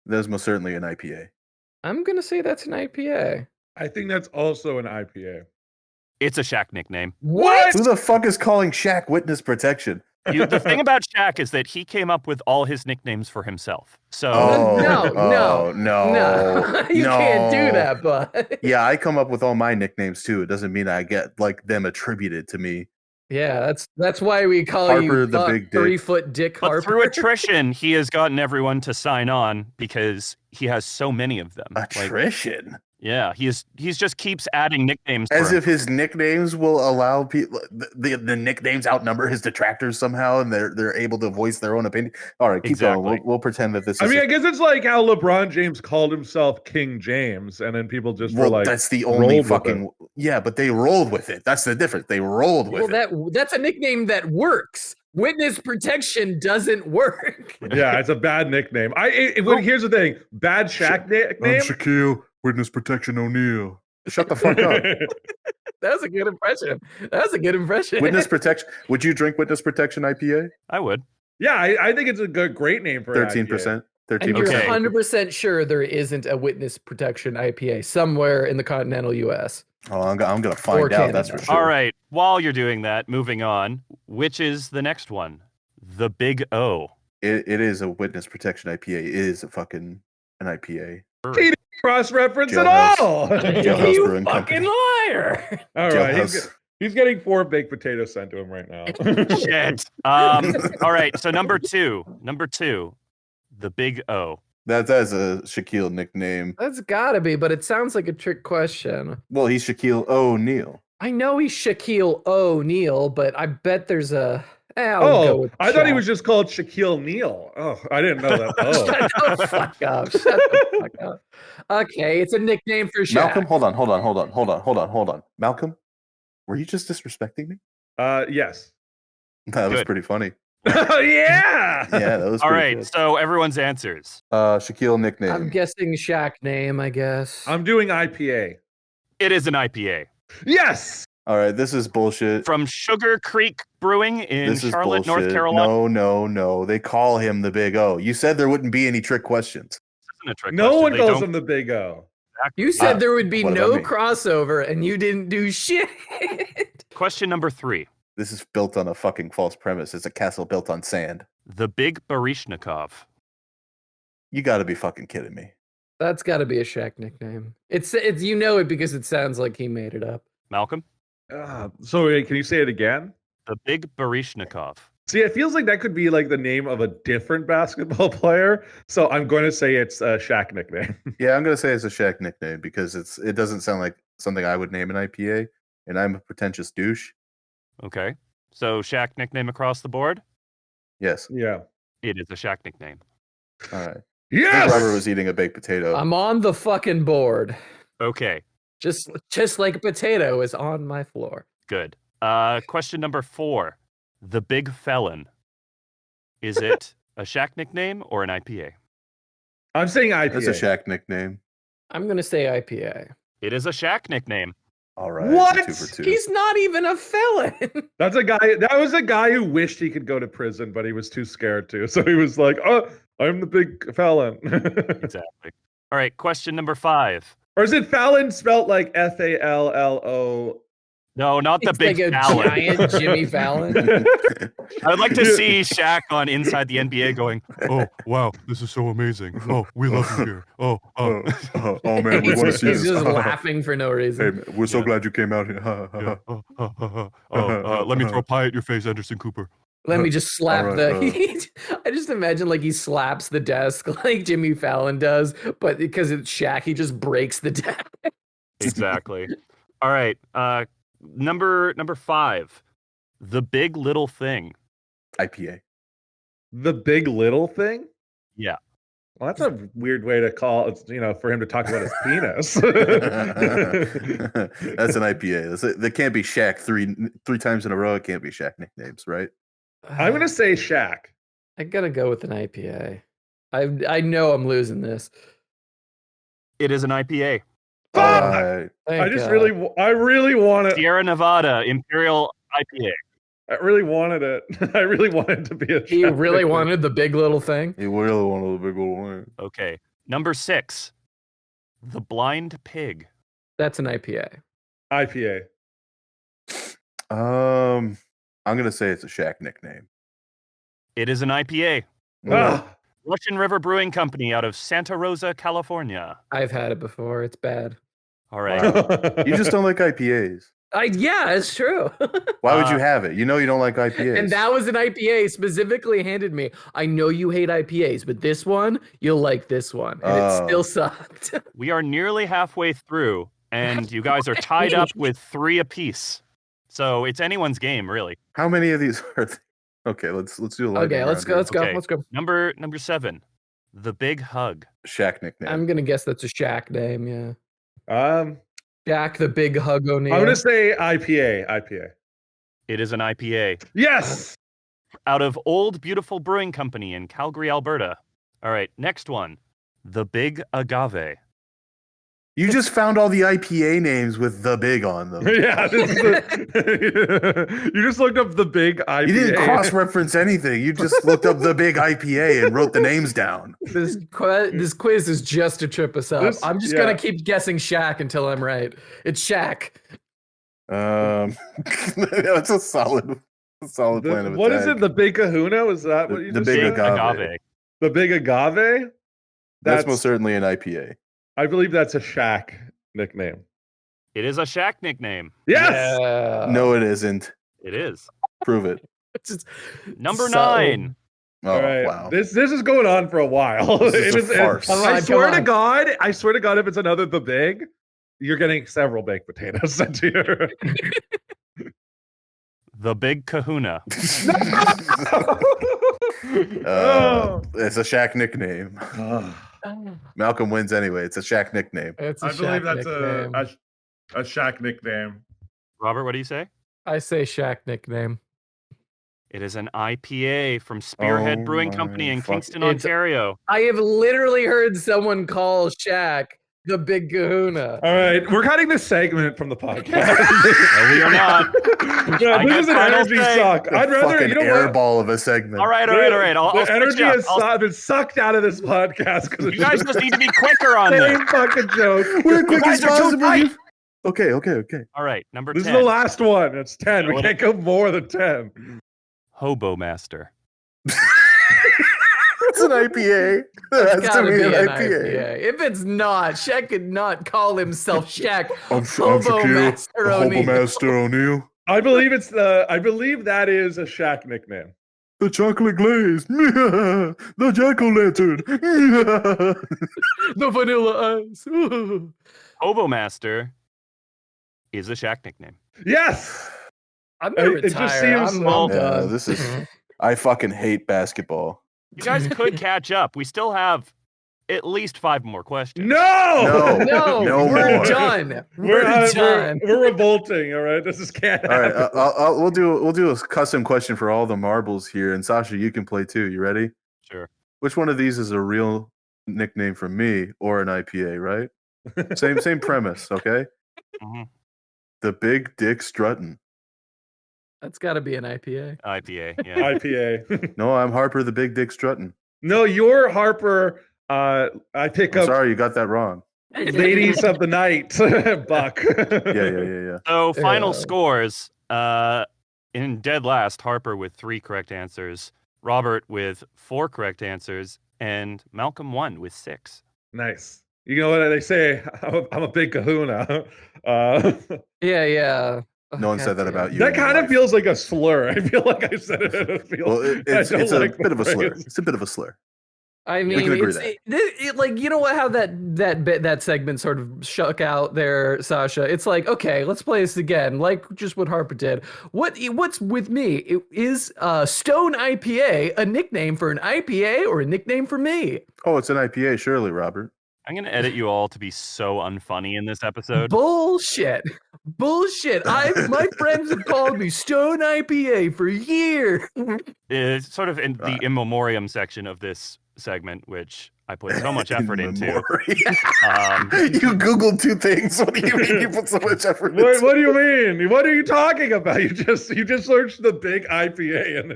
S5: That is most certainly an IPA.
S6: I'm gonna say that's an IPA.
S4: I think that's also an IPA.
S7: It's a Shaq nickname.
S6: What?
S5: Who the fuck is calling Shaq witness protection?
S7: The thing about Shaq is that he came up with all his nicknames for himself. So
S6: No. You
S5: no.
S6: can't do that, bud.
S5: Yeah, I come up with all my nicknames too. It doesn't mean I get like them attributed to me.
S6: Yeah, that's why we call
S5: Harper,
S6: you
S5: the big dick.
S6: 3-foot dick
S7: but
S6: Harper.
S7: through attrition, he has gotten everyone to sign on because he has so many of them.
S5: Attrition.
S7: Yeah, he's just keeps adding nicknames.
S5: As
S7: for
S5: if his nicknames will allow people the nicknames outnumber his detractors somehow, and they're able to voice their own opinion. All right, keep going. We'll pretend that this.
S4: I
S5: is
S4: mean, I guess it's like how LeBron James called himself King James, and then people just were like,
S5: that's the only
S4: rolled with
S5: fucking but they rolled with it. That's the difference. They rolled with it.
S6: That's a nickname that works. Witness protection doesn't work.
S4: Yeah, it's a bad nickname. Here's the thing: bad Shaq nickname.
S5: I'm Shaquille Witness Protection O'Neal. Shut the fuck up.
S6: That was a good impression.
S5: Witness protection. Would you drink Witness Protection IPA?
S7: I would.
S4: Yeah, I think it's a great name for
S5: 13%. 13%.
S6: And you're
S7: Okay.
S6: 100% sure there isn't a witness protection IPA somewhere in the continental U.S.
S5: Oh, I'm gonna find out.
S6: Canada.
S5: That's for sure.
S7: All right. While you're doing that, moving on. Which is the next one? The Big O.
S5: It is a Witness Protection IPA. It is an IPA.
S4: Cross-reference at
S5: Jailhouse.
S4: all.
S5: Jailhouse
S6: You
S5: Brewing
S6: fucking
S5: Company.
S6: liar.
S4: All right,
S5: Jailhouse.
S4: he's getting 4 baked potatoes sent to him right now.
S7: Shit. All right. So number two, the Big O.
S5: That's a Shaquille nickname.
S6: That's gotta be, but it sounds like a trick question.
S5: Well, he's Shaquille O'Neal.
S6: I know he's Shaquille O'Neal, but I bet there's a. I'll go with
S4: I thought he
S6: Shaq.
S4: was just called Shaquille Neal. Oh, I didn't know that. Oh.
S6: Shut the fuck up. Shut the fuck up. Okay, it's a nickname for Shaq.
S5: Malcolm, hold on. Malcolm, were you just disrespecting me?
S4: Yes.
S5: That was
S7: Good.
S5: pretty funny.
S4: Oh, yeah.
S5: Yeah, that was
S7: All
S5: pretty
S7: right.
S5: good.
S7: So everyone's answers.
S5: Shaquille nickname.
S6: I'm guessing Shaq name, I guess.
S4: I'm doing IPA.
S7: It is an IPA
S4: Yes.
S5: All right, this is bullshit.
S7: from Sugar Creek Brewing in
S5: This is
S7: Charlotte,
S5: bullshit.
S7: North Carolina.
S5: No. They call him the Big O. You said there wouldn't be any trick questions.
S7: This isn't a trick
S4: No
S7: question.
S4: one
S7: They
S4: calls
S7: don't-
S4: him the Big O.
S6: You said
S5: Ah,
S6: there would be
S5: what
S6: no
S5: about me?
S6: crossover, and you didn't do shit.
S7: Question number 3.
S5: This is built on a fucking false premise. It's a castle built on sand.
S7: The Big Baryshnikov.
S5: You got to be fucking kidding me.
S6: That's got to be a Shaq nickname. It's you know it because it sounds like he made it up.
S7: Malcolm?
S4: So wait, can you say it again?
S7: The Big Baryshnikov.
S4: See, it feels like that could be like the name of a different basketball player. So I'm going to say it's a Shaq nickname.
S5: Yeah, I'm gonna say it's a Shaq nickname because it doesn't sound like something I would name an IPA, and I'm a pretentious douche.
S7: Okay. So Shaq nickname across the board?
S5: Yes.
S4: Yeah.
S7: It is a Shaq nickname.
S5: All right. I
S4: Yes.
S5: think Robert was eating a baked potato.
S6: I'm on the fucking board.
S7: Okay.
S6: Just like a potato is on my floor.
S7: Good. Question number 4. The Big Felon. Is it a Shaq nickname or an IPA?
S4: I'm saying IPA.
S5: It's a Shaq nickname.
S6: I'm gonna say IPA.
S7: It is a Shaq nickname.
S5: All right.
S4: What?
S5: 2 for 2.
S6: He's not even a felon.
S4: That's a guy. That was a guy who wished he could go to prison, but he was too scared to. So he was like, "Oh, I'm the big felon."
S7: Exactly. All right. Question number 5.
S4: Or is it Fallon spelt like Fallo?
S7: No, not the
S6: It's
S7: Big
S6: like a
S7: Fallon.
S6: giant Jimmy Fallon.
S7: I'd like to see Shaq on Inside the NBA going, "Oh, wow, this is so amazing. Oh, we love you here. Oh,
S5: oh man, we
S6: He's
S5: want to see
S6: just
S5: this.
S6: laughing for no
S5: Hey,
S6: reason.
S5: man, we're so glad you came out here.
S7: let me throw pie at your face, Anderson Cooper."
S6: Let me just slap
S5: Alright,
S6: I just imagine like he slaps the desk like Jimmy Fallon does, but because it's Shaq, he just breaks the desk.
S7: Exactly. All right. Number 5. The Big Little Thing.
S5: IPA.
S4: The Big Little Thing?
S7: Yeah.
S4: Well, that's a weird way to call it, for him to talk about his penis.
S5: That's an IPA. That can't be Shaq three times in a row. It can't be Shaq nicknames, right?
S4: I'm going to say Shaq.
S6: I gotta go with an IPA. I know I'm losing this.
S7: It is an IPA.
S4: Fuck! I really want it.
S7: Sierra Nevada Imperial IPA.
S4: I really wanted it. I really wanted to be a Shaq.
S6: He really wanted the Big Little Thing?
S5: He really wanted the Big Little Thing.
S7: Okay. Number 6. The Blind Pig.
S6: That's an IPA.
S4: IPA.
S5: I'm gonna say it's a Shaq nickname.
S7: It is an IPA. Russian River Brewing Company out of Santa Rosa, California.
S6: I've had it before. It's bad.
S7: All right.
S5: Wow. You just don't like IPAs.
S6: Yeah, it's true.
S5: Why would you have it? You know you don't like IPAs.
S6: And that was an IPA specifically handed me. I know you hate IPAs, but this one, you'll like this one. And it still sucked.
S7: We are nearly halfway through, and you guys are tied up with 3 apiece. So it's anyone's game, really.
S5: How many of these are there? Okay, let's do a lightning
S6: Okay, let's go.
S5: round
S6: Let's go.
S7: Number 7. The Big Hug.
S5: here. Shaq nickname.
S6: I'm gonna guess that's a Shaq name, yeah. Jack the Big Hug O'Neal.
S4: I'm gonna say IPA.
S7: It is an IPA.
S4: Yes!
S7: Out of Old Beautiful Brewing Company in Calgary, Alberta. All right, next one. The Big Agave.
S5: You just found all the IPA names with the big on them.
S4: Yeah, you just looked up the Big IPA.
S5: You didn't cross-reference anything. You just looked up the big IPA and wrote the names down.
S6: This quiz is just to trip us up. I'm just gonna keep guessing Shaq until I'm right. It's Shaq.
S5: That's a solid plan of attack.
S4: What is it? The Big Kahuna? Was that what you
S5: the
S4: just
S5: Big
S4: said?
S5: Agave.
S4: The Big Agave?
S5: That's most certainly an IPA.
S4: I believe that's a Shaq nickname.
S7: It is a Shaq nickname.
S4: Yes!
S6: Yeah.
S5: No, it isn't.
S7: It is.
S5: Prove it.
S7: Number 9.
S5: Oh,
S4: all right.
S5: wow.
S4: This is going on for a while.
S5: This is a farce.
S4: I swear to God, if it's another The Big, you're getting several baked potatoes sent to you.
S7: The Big Kahuna.
S5: It's a Shaq nickname. Malcolm wins anyway. It's a Shaq nickname.
S6: I
S4: believe that's a Shaq nickname.
S7: Robert, what do you say?
S6: I say Shaq nickname.
S7: It is an IPA from Spearhead Brewing Company in Kingston, Ontario.
S6: I have literally heard someone call Shaq the Big Kahuna.
S4: All right, we're cutting this segment from the podcast.
S7: No, we are not.
S4: Yeah, this is an energy suck. I'd rather
S5: airball of a segment.
S7: All right.
S4: The energy has been sucked out of this podcast because
S7: you guys just need to be quicker on this.
S4: Same fucking joke.
S5: We're quick as
S7: guys are too
S5: possible.
S7: tight.
S5: Okay.
S7: All right, number 10.
S4: This is the last one. It's 10. We can't go more than 10.
S7: Hobo Master.
S5: It's an IPA.
S6: It's gotta be an IPA. If it's not, Shaq could not call himself Shaq.
S5: I'm
S6: Hobo Master O'Neal.
S5: Hobo Master O'Neal.
S4: I believe that is a Shaq nickname.
S5: The chocolate glaze. The jack-o'-lantern.
S6: The vanilla ice.
S7: Hobo Master is a Shaq nickname.
S4: Yes.
S6: I'm gonna retire.
S4: It just seems
S5: this is. I fucking hate basketball.
S7: You guys could catch up. We still have at least 5 more questions.
S4: No,
S6: we're
S5: more.
S6: done.
S4: We're
S6: done.
S4: We're revolting. All right, this is can't.
S5: All right, we'll do a custom question for all the marbles here, and Sasha, you can play too. You ready?
S7: Sure.
S5: Which one of these is a real nickname from me or an IPA? Right? Same premise. Okay.
S7: Mm-hmm.
S5: The Big Dick Struttin'.
S6: That's got to be an IPA.
S7: IPA. Yeah.
S4: IPA.
S5: No, I'm Harper, the Big Dick Struttin'.
S4: No, you're Harper. I pick up.
S5: Sorry, you got that wrong.
S4: Ladies of the night, Buck.
S5: Yeah.
S7: So final scores. In dead last, Harper with 3 correct answers, Robert with 4 correct answers, and Malcolm won with 6.
S4: Nice. You know what they say? I'm a big kahuna.
S6: Yeah.
S5: No one said that about you.
S4: That kind of feels like a slur. I feel like I said it in a field.
S5: Well, it's a bit of a slur. It's a bit of a slur.
S6: I
S5: We
S6: mean,
S5: can agree
S6: like, you know what? How that segment sort of shook out there, Sasha. It's like, okay, let's play this again, like just what Harper did. What's with me? Is Stone IPA a nickname for an IPA or a nickname for me?
S5: Oh, it's an IPA, surely, Robert.
S7: I'm going to edit you all to be so unfunny in this episode.
S6: Bullshit. My friends have called me Stone IPA for years.
S7: It's sort of in the in memoriam section of this segment, which I put so much effort into.
S5: You Googled two things. What do you mean you put so much effort into?
S4: What do you mean? What are you talking about? You just searched the big IPA and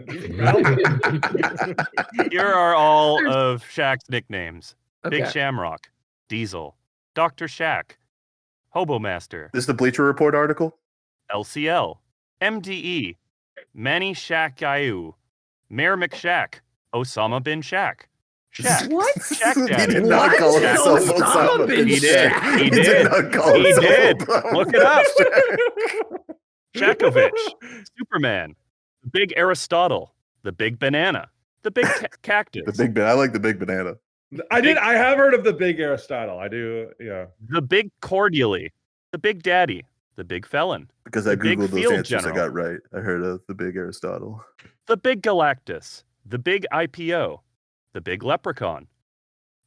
S4: then
S7: Here are all of Shaq's nicknames.
S6: Okay.
S7: Big Shamrock, Diesel, Dr. Shaq, Hobo Master.
S5: This is the Bleacher Report article?
S7: LCL, MDE, Manny Shaq Gayu, Mayor McShack, Osama bin Shaq. Shaq.
S6: What?
S7: Shaq
S5: He
S7: Daddy.
S5: did not call himself Osama bin
S7: He did.
S5: Shaq.
S7: He
S5: did
S7: did.
S5: not call
S7: He
S5: himself
S7: did.
S5: Osama
S7: Look it
S5: bin
S7: up.
S5: Shaq.
S7: Shakovich, Superman, the Big Aristotle, the Big Banana, the Big Cactus,
S5: I like the big banana.
S4: I have heard of the big Aristotle. I do, yeah.
S7: the Big Cordially, the Big Daddy, the Big Felon,
S5: Because I
S7: The big
S5: Googled those
S7: field
S5: answers
S7: general.
S5: I got right. I heard of the big Aristotle.
S7: the Big Galactus, the Big IPO, the Big Leprechaun,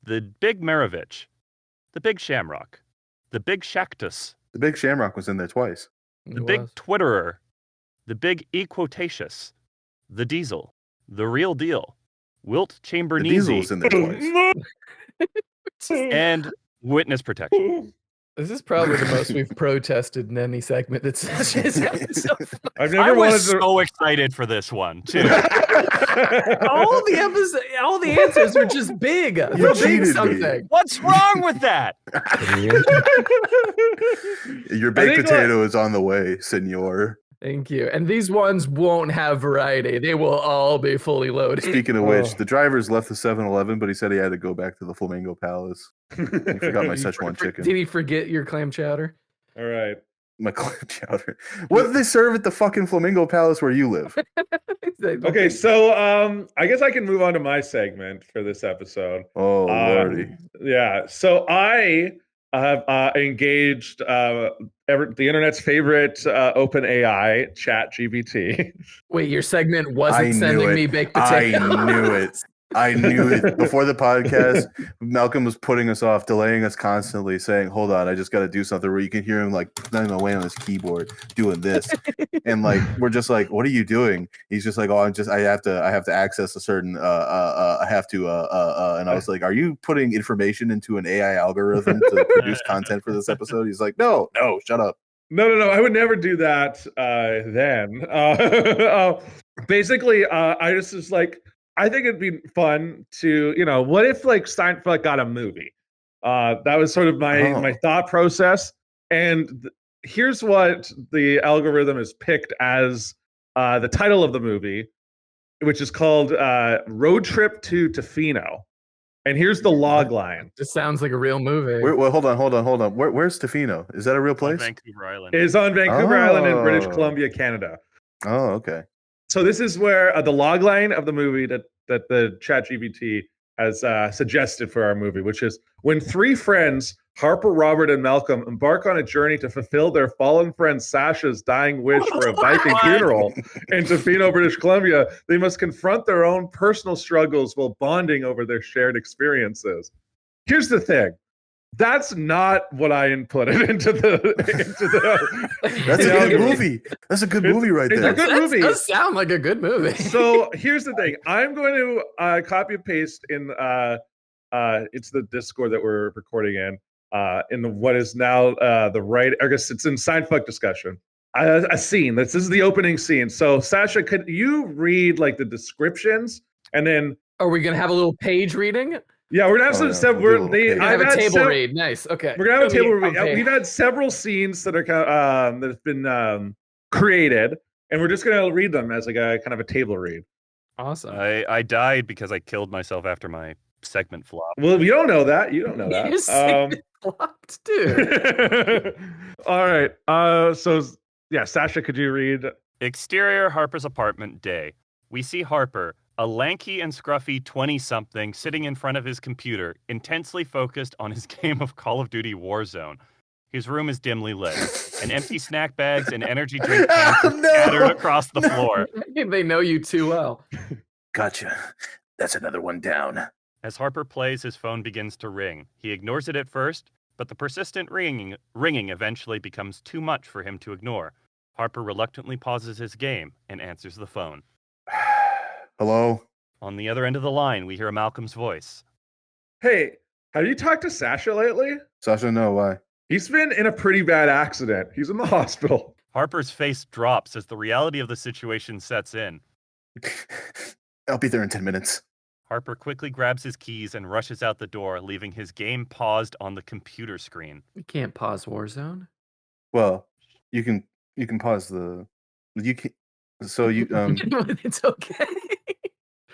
S7: the Big Maravich, the Big Shamrock, the Big Shactus,
S5: The big Shamrock was in there twice.
S7: the Big Twitterer, the Big Equotatious, the Diesel, the Real Deal, Wilt
S5: The Diesel was
S7: Chamberneezy,
S5: in there twice.
S7: and Witness Protection.
S6: This is probably the most we've protested in any segment that's so
S4: I've
S7: I
S4: never wanted
S7: was
S4: to.
S7: so excited for this one too.
S6: all the answers are just big. They're
S5: cheated
S6: big
S5: me.
S6: something.
S7: What's wrong with that?
S5: Your
S4: I
S5: baked
S4: think
S5: potato is on the way, senor.
S6: Thank you. And these ones won't have variety. They will all be fully loaded.
S5: Speaking of which, the drivers left the 7-Eleven, but he said he had to go back to the Flamingo Palace. He forgot my Szechuan chicken.
S6: Did he forget your clam chowder?
S4: All right.
S5: My clam chowder. What do they serve at the fucking Flamingo Palace where you live?
S4: Okay, so I guess I can move on to my segment for this episode.
S5: Oh, lordy.
S4: Yeah. So I have engaged the internet's favorite open AI, ChatGPT.
S6: Wait, your segment
S5: I
S6: wasn't
S5: knew
S6: sending
S5: it.
S6: me baked potato.
S5: I knew it. I knew it. Before the podcast, Malcolm was putting us off, delaying us constantly, saying, hold on, I just got to do something, where you can hear him like putting away on his keyboard doing this. And like, we're just like, what are you doing? He's just like, oh, I have to access a certain, and I was like, are you putting information into an AI algorithm to produce content for this episode? He's like, no, shut up.
S4: No, I would never do that then. Basically, I just was like, I think it'd be fun to, what if like Seinfuck got a movie? That was sort of my thought process. And here's what the algorithm has picked as the title of the movie, which is called Road Trip to Tofino. And here's the log line.
S6: This sounds like a real movie.
S5: Well, hold on. Where's Tofino? Is that a real place?
S7: Vancouver Island.
S4: It is on Vancouver Island in British Columbia, Canada.
S5: Oh, okay.
S4: So this is where the log line of the movie that the ChatGPT has suggested for our movie, which is when three friends, Harper, Robert, and Malcolm, embark on a journey to fulfill their fallen friend Sasha's dying wish for a Viking funeral in Tofino, British Columbia, they must confront their own personal struggles while bonding over their shared experiences. Here's the thing. That's not what I inputted into the.
S5: That's a good movie. That's a good movie right there.
S4: It's a good movie.
S6: That does sound like a good movie.
S4: So here's the thing. I'm going to copy and paste in. It's the Discord that we're recording in what is now the right. I guess it's in Seinfuck discussion. A scene. This is the opening scene. So Sasha, could you read like the descriptions and then?
S6: Are we gonna have a little page reading?
S4: Yeah, we're gonna have
S6: I've had a table read. Nice. Okay.
S4: We're gonna have a table read. We've had several scenes that are that have been created, and we're just gonna read them as like a kind of a table read.
S6: Awesome.
S7: I died because I killed myself after my segment flop.
S4: Well, you don't know that. You don't know that.
S6: Your segment flopped, dude.
S4: All right. So yeah, Sasha, could you read?
S7: Exterior Harper's apartment day. We see Harper, A lanky and scruffy 20-something sitting in front of his computer, intensely focused on his game of Call of Duty Warzone. His room is dimly lit, and empty snack bags and energy drink cans are scattered across the floor.
S6: They know you too well.
S5: Gotcha. That's another one down.
S7: As Harper plays, his phone begins to ring. He ignores it at first, but the persistent ringing eventually becomes too much for him to ignore. Harper reluctantly pauses his game and answers the phone.
S5: Hello?
S7: On the other end of the line, we hear Malcolm's voice.
S4: Hey, have you talked to Sasha lately?
S5: Sasha, no, why?
S4: He's been in a pretty bad accident. He's in the hospital.
S7: Harper's face drops as the reality of the situation sets in.
S5: I'll be there in 10 minutes.
S7: Harper quickly grabs his keys and rushes out the door, leaving his game paused on the computer screen.
S6: You can't pause Warzone.
S5: Well, you can pause the... You can... So you
S6: It's okay.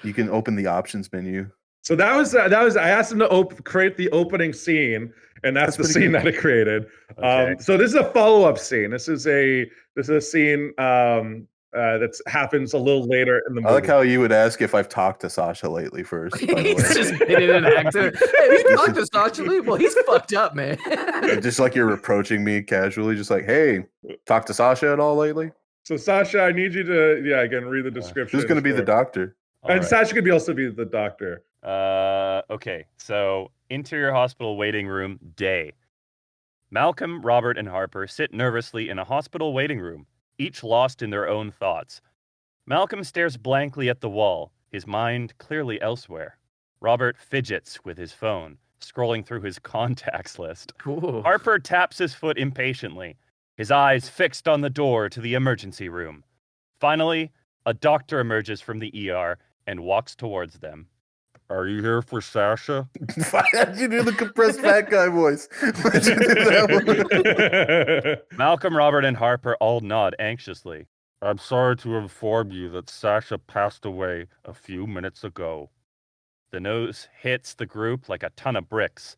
S5: you can open the options menu.
S4: So that was I asked him to create the opening scene, and that's the scene that it created.
S7: Okay.
S4: So this is a follow-up scene. This is a scene that happens a little later in the movie.
S5: I like how you would ask if I've talked to Sasha lately first. By the
S6: He's
S5: way.
S6: just been in an accident. Hey, you talked to Sasha lee? Well, he's fucked up, man.
S5: Just like you're approaching me casually, just like, hey, talk to Sasha at all lately?
S4: So Sasha, I need you to again read the description.
S5: Who's going to be the doctor?
S4: And Sasha could also be the doctor.
S7: Okay, so interior hospital waiting room, day. Malcolm, Robert, and Harper sit nervously in a hospital waiting room, each lost in their own thoughts. Malcolm stares blankly at the wall, his mind clearly elsewhere. Robert fidgets with his phone, scrolling through his contacts list.
S6: Cool.
S7: Harper taps his foot impatiently, his eyes fixed on the door to the emergency room. Finally, a doctor emerges from the ER and walks towards them. Are you here for Sasha?
S5: Why did you do the compressed fat guy voice? Why'd you do that one?
S7: Malcolm, Robert, and Harper all nod anxiously. I'm sorry to inform you that Sasha passed away a few minutes ago. The nose hits the group like a ton of bricks.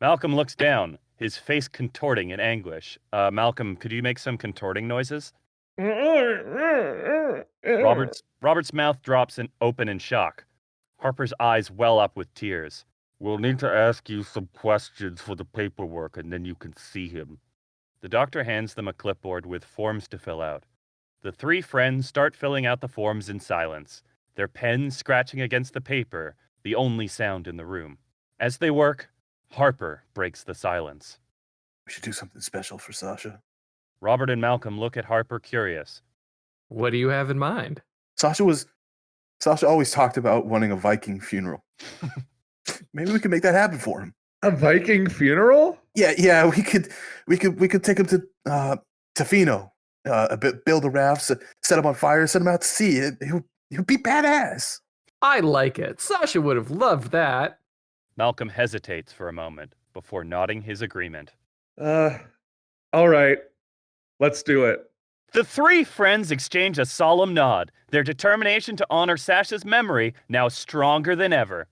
S7: Malcolm looks down, his face contorting in anguish. Malcolm, could you make some contorting noises? Robert's mouth drops open in shock. Harper's eyes well up with tears. We'll need to ask you some questions for the paperwork, and then you can see him. The doctor hands them a clipboard with forms to fill out. The three friends start filling out the forms in silence, their pens scratching against the paper, the only sound in the room. As they work, Harper breaks the silence.
S5: We should do something special for Sasha.
S7: Robert and Malcolm look at Harper curious.
S6: What do you have in mind?
S5: Sasha always talked about wanting a Viking funeral. Maybe we could make that happen for him.
S4: A Viking funeral?
S5: Yeah. We could take him to Tofino, build a raft, set him on fire, send him out to sea. He'll be badass.
S6: I like it. Sasha would have loved that.
S7: Malcolm hesitates for a moment before nodding his agreement.
S4: All right. Let's do it.
S7: The three friends exchange a solemn nod, their determination to honor Sasha's memory now stronger than ever.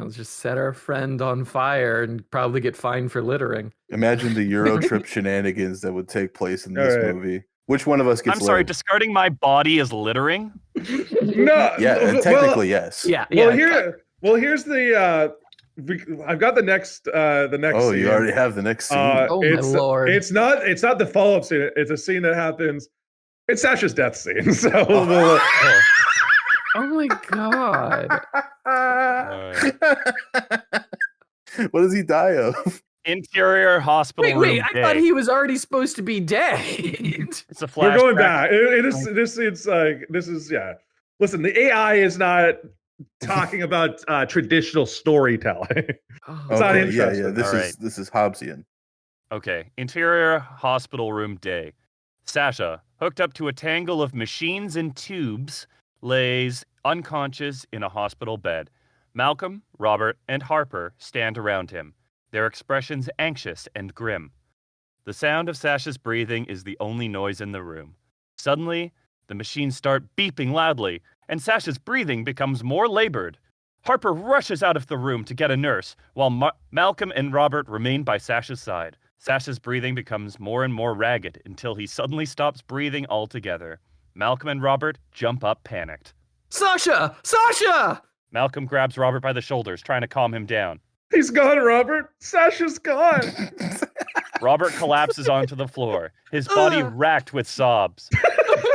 S6: Just set our friend on fire and probably get fined for littering.
S5: Imagine the Euro trip shenanigans that would take place in this movie. Which one of us gets
S7: I'm sorry,
S5: laid?
S7: Discarding my body is littering?
S4: No.
S5: Yeah, technically, yes.
S6: Yeah.
S4: Here's the I've got the next
S5: Oh,
S4: scene.
S5: you already have the next scene.
S6: Oh my lord.
S4: It's not the follow-up scene. It's a scene that happens. It's Sasha's death scene. So
S6: Oh my god.
S5: What does he die of?
S7: Interior hospital
S6: Wait,
S7: room
S6: I
S7: day.
S6: thought he was already supposed to be dead.
S7: It's a flashback.
S4: we're going back. This is Listen, the AI is not talking about traditional storytelling. It's not interesting.
S5: Yeah.
S7: All right.
S5: This is Hobbesian.
S7: Okay, interior hospital room day. Sasha, hooked up to a tangle of machines and tubes, lays unconscious in a hospital bed. Malcolm, Robert, and Harper stand around him, their expressions anxious and grim. The sound of Sasha's breathing is the only noise in the room. Suddenly, the machines start beeping loudly, and Sasha's breathing becomes more labored. Harper rushes out of the room to get a nurse, while Malcolm and Robert remain by Sasha's side. Sasha's breathing becomes more and more ragged until he suddenly stops breathing altogether. Malcolm and Robert jump up panicked.
S6: Sasha! Sasha!
S7: Malcolm grabs Robert by the shoulders, trying to calm him down.
S4: He's gone, Robert. Sasha's gone.
S7: Robert collapses onto the floor, his body racked with sobs.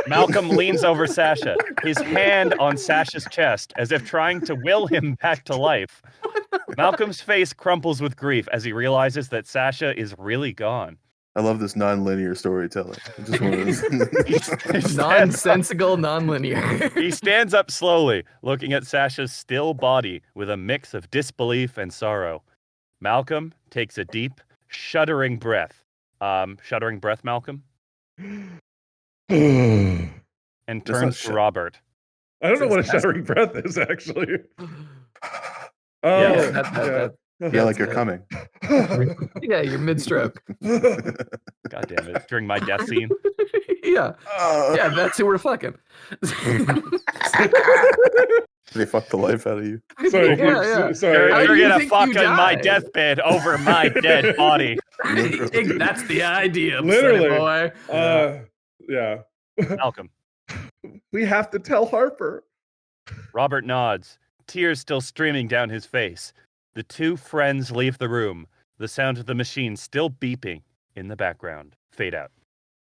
S7: Malcolm leans over Sasha, his hand on Sasha's chest, as if trying to will him back to life. Malcolm's face crumples with grief as he realizes that Sasha is really gone.
S5: I love this non-linear storytelling. I just want to...
S6: Nonsensical, non-linear.
S7: He stands up slowly, looking at Sasha's still body with a mix of disbelief and sorrow. Malcolm takes a deep, shuddering breath. Shuddering breath, Malcolm? And turns to Robert.
S4: I don't know what a shuddering breath is, actually.
S5: Yeah, like you're coming.
S6: Yeah, you're mid-stroke.
S7: God damn it. During my death scene.
S6: Yeah. Yeah, that's who we're fucking.
S5: They fucked the life out of you.
S4: Sorry.
S7: You're gonna fuck on my deathbed over my dead body.
S6: That's the idea,
S4: literally,
S6: boy.
S4: Yeah.
S7: Malcolm.
S4: We have to tell Harper.
S7: Robert nods, tears still streaming down his face. The two friends leave the room, the sound of the machine still beeping in the background. Fade out.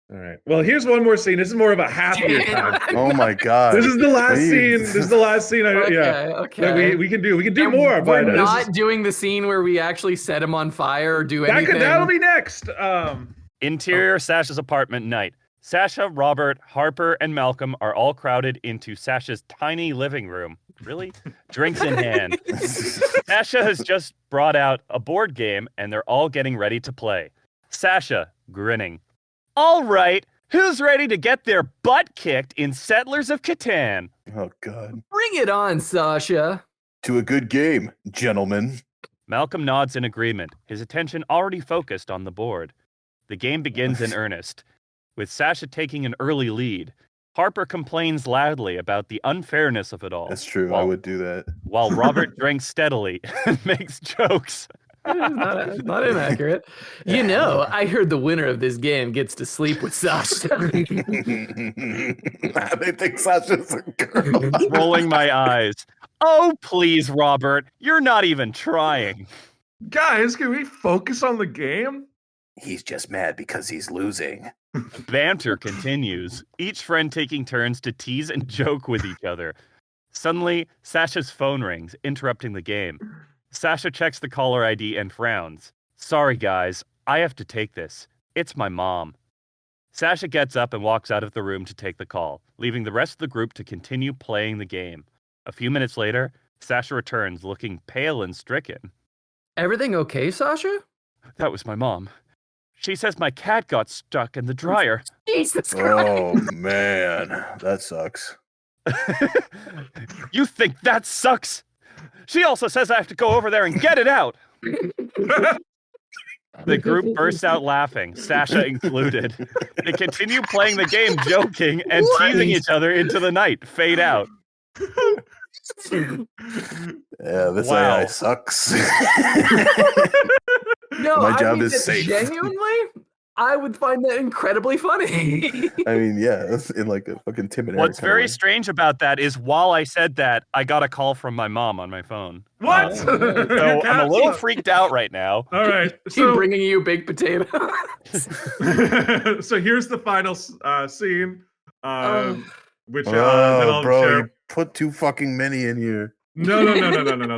S4: All right. Well, here's one more scene. This is more of a happier time.
S5: Oh my god.
S4: This is the last scene. This is the last scene.
S6: Okay.
S4: We can do more.
S6: We're
S4: But
S6: not doing the scene where we actually set him on fire or do anything.
S4: That'll be next.
S7: Interior Sasha's apartment night. Sasha, Robert, Harper, and Malcolm are all crowded into Sasha's tiny living room. Really? Drinks in hand. Sasha has just brought out a board game, and they're all getting ready to play. Sasha, grinning. All right, who's ready to get their butt kicked in Settlers of Catan?
S5: Oh, God.
S6: Bring it on, Sasha.
S5: To a good game, gentlemen.
S7: Malcolm nods in agreement, his attention already focused on the board. The game begins in earnest, with Sasha taking an early lead. Harper complains loudly about the unfairness of it all.
S5: That's true, I would do that.
S7: While Robert drinks steadily and makes jokes.
S6: Not inaccurate. You know, I heard the winner of this game gets to sleep with Sasha.
S5: They think Sasha's a girl.
S7: Rolling my eyes. Oh, please, Robert. You're not even trying.
S4: Guys, can we focus on the game?
S5: He's just mad because he's losing.
S7: Banter continues, each friend taking turns to tease and joke with each other. Suddenly, Sasha's phone rings, interrupting the game. Sasha checks the caller ID and frowns. Sorry, guys, I have to take this. It's my mom. Sasha gets up and walks out of the room to take the call, leaving the rest of the group to continue playing the game. A few minutes later, Sasha returns, looking pale and stricken.
S6: Everything okay, Sasha?
S7: That was my mom. She says my cat got stuck in the dryer.
S6: Jesus Christ.
S5: Oh, man. That sucks.
S7: You think that sucks? She also says I have to go over there and get it out. The group bursts out laughing, Sasha included. They continue playing the game, joking and teasing each other into the night. Fade out.
S5: Yeah, this AI sucks.
S6: No,
S5: my job is safe.
S6: Genuinely, I would find that incredibly funny.
S5: I mean, yeah, in like a fucking Tim and Eric.
S7: What's very strange about that is while I said that, I got a call from my mom on my phone.
S4: What?
S7: So I'm a little freaked out right now.
S4: All right.
S6: So bringing you baked potatoes.
S4: So here's the final scene, which
S5: bro,
S4: share.
S5: You put too fucking many in here.
S4: No.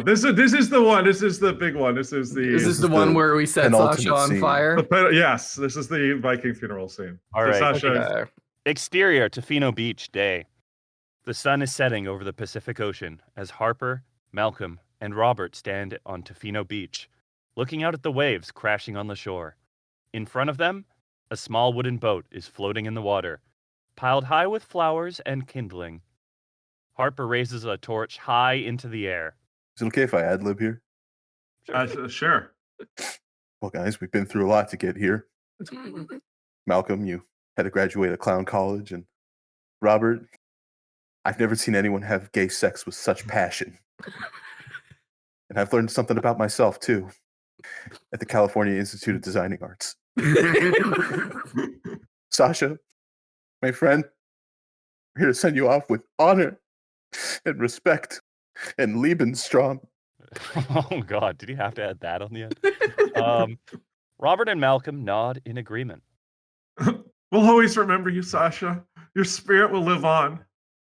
S4: This is the one. This is the big one. This is
S6: the one where we set Sasha on fire.
S4: Yes, this is the Viking funeral scene.
S7: All right.
S4: Sasha.
S7: Exterior, Tofino Beach, day. The sun is setting over the Pacific Ocean as Harper, Malcolm, and Robert stand on Tofino Beach, looking out at the waves crashing on the shore. In front of them, a small wooden boat is floating in the water, piled high with flowers and kindling. Harper raises a torch high into the air.
S5: Is it okay if I ad-lib here?
S4: Sure.
S5: Well, guys, we've been through a lot to get here. Malcolm, you had to graduate a clown college, and Robert, I've never seen anyone have gay sex with such passion. And I've learned something about myself, too, at the California Institute of Designing Arts. Sasha, my friend, we're here to send you off with honor. and respect and Lebensstrom.
S7: Oh God, did he have to add that on the end? Robert and Malcolm nod in agreement.
S4: We'll always remember you, Sasha. Your spirit will live on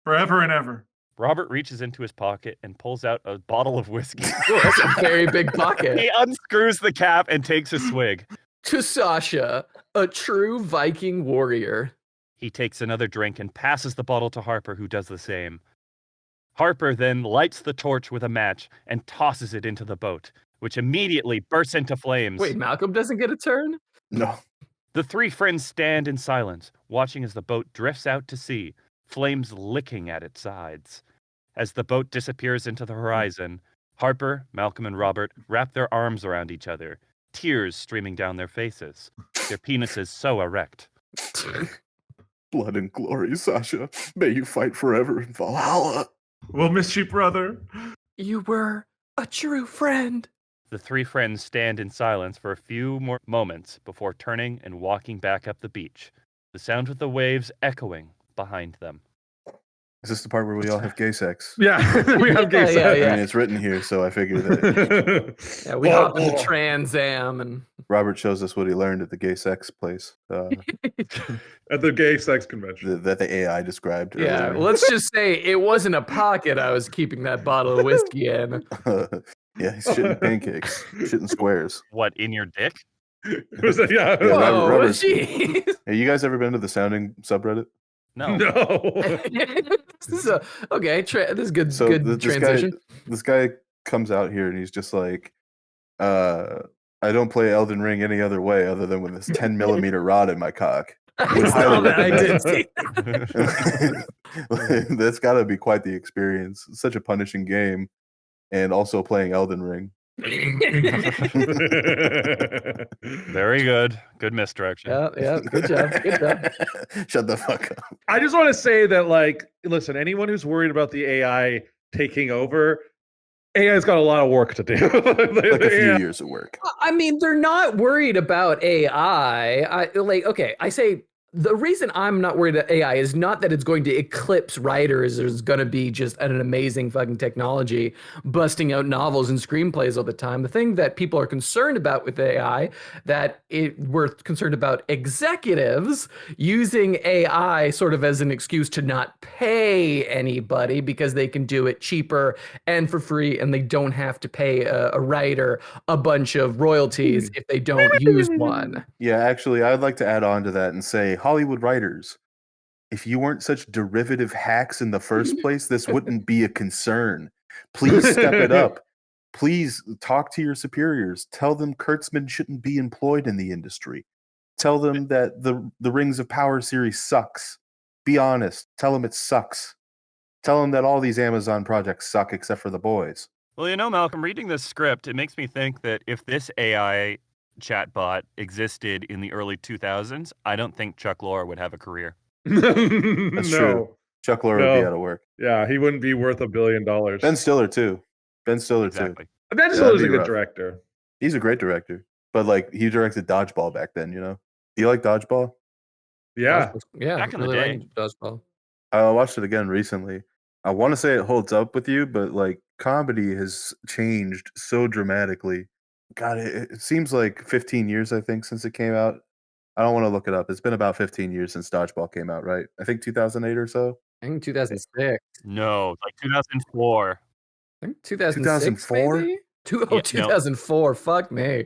S4: forever and ever.
S7: Robert reaches into his pocket and pulls out a bottle of whiskey.
S6: Oh, that's a very big pocket.
S7: He unscrews the cap and takes a swig.
S6: To Sasha, a true Viking warrior.
S7: He takes another drink and passes the bottle to Harper, who does the same. Harper then lights the torch with a match and tosses it into the boat, which immediately bursts into flames.
S6: Wait, Malcolm doesn't get a turn?
S5: No.
S7: The three friends stand in silence, watching as the boat drifts out to sea, flames licking at its sides. As the boat disappears into the horizon, Harper, Malcolm, and Robert wrap their arms around each other, tears streaming down their faces, their penises so erect.
S5: Blood and glory, Sasha. May you fight forever in Valhalla.
S4: We'll miss you, brother.
S6: You were a true friend.
S7: The three friends stand in silence for a few more moments before turning and walking back up the beach, the sound of the waves echoing behind them.
S5: Is this the part where we all have gay sex?
S4: Yeah, we have gay sex.
S6: Yeah.
S5: I mean, it's written here, so I figured that
S6: Yeah, we hop in the Trans Am and
S5: Robert shows us what he learned at the gay sex place
S4: At the gay sex convention.
S5: that the AI described.
S6: yeah.
S5: earlier.
S6: Let's just say it wasn't a pocket I was keeping that bottle of whiskey in.
S5: Yeah, he's shitting pancakes, shitting squares.
S7: What, in your dick?
S4: Was that, yeah.
S5: Yeah,
S6: Whoa,
S5: Robert's-
S6: jeez.
S5: Hey, you guys ever been to the sounding subreddit?
S7: No.
S4: No.
S6: This is this is good.
S5: So
S6: good
S5: this
S6: transition.
S5: This guy comes out here and he's just like, I don't play Elden Ring any other way other than with this 10 millimeter rod in my cock. Would highly
S6: I did
S5: recommend.
S6: see
S5: That's got to be quite the experience. It's such a punishing game, and also playing Elden Ring.
S7: Very good. Good misdirection.
S6: Yeah, good job. Good job.
S5: Shut the fuck up.
S4: I just want to say that, like, listen, anyone who's worried about the AI taking over, AI's got a lot of work to do.
S5: Like a few years of work.
S6: I mean, they're not worried about AI. I say the reason I'm not worried about AI is not that it's going to eclipse writers. There's going to be just an amazing fucking technology busting out novels and screenplays all the time. The thing that people are concerned about with AI, we're concerned about executives using AI sort of as an excuse to not pay anybody because they can do it cheaper and for free, and they don't have to pay a writer a bunch of royalties if they don't use one.
S5: Yeah, actually, I'd like to add on to that and say, Hollywood writers, if you weren't such derivative hacks in the first place, this wouldn't be a concern. Please step it up. Please talk to your superiors. Tell them Kurtzman shouldn't be employed in the industry. Tell them that the Rings of Power series sucks. Be honest. Tell them it sucks. Tell them that all these Amazon projects suck except for The Boys.
S7: Well, you know, Malcolm, reading this script, it makes me think that if this AI chatbot existed in the early 2000s, I don't think Chuck Lorre would have a career.
S5: That's true. Chuck Lorre would be out of work.
S4: Yeah, he wouldn't be worth $1 billion.
S5: Ben Stiller too.
S7: Exactly.
S4: Ben Stiller's
S5: that'd
S4: a
S5: be
S4: good
S5: rough.
S4: director.
S5: He's a great director. But like he directed Dodgeball back then, you know? Do you like Dodgeball?
S4: Yeah.
S6: Yeah,
S7: Back in the
S6: really
S7: day.
S6: like Dodgeball.
S5: I watched it again recently. I want to say it holds up with you, but like comedy has changed so dramatically. God, it seems like 15 years, I think, since it came out. I don't want to look it up. It's been about 15 years since Dodgeball came out, right? I think 2008 or so.
S6: I think 2006.
S7: No, like 2004.
S6: I think 2006,
S5: 2004?
S6: maybe?
S7: Yeah, no.
S6: 2004. Fuck me.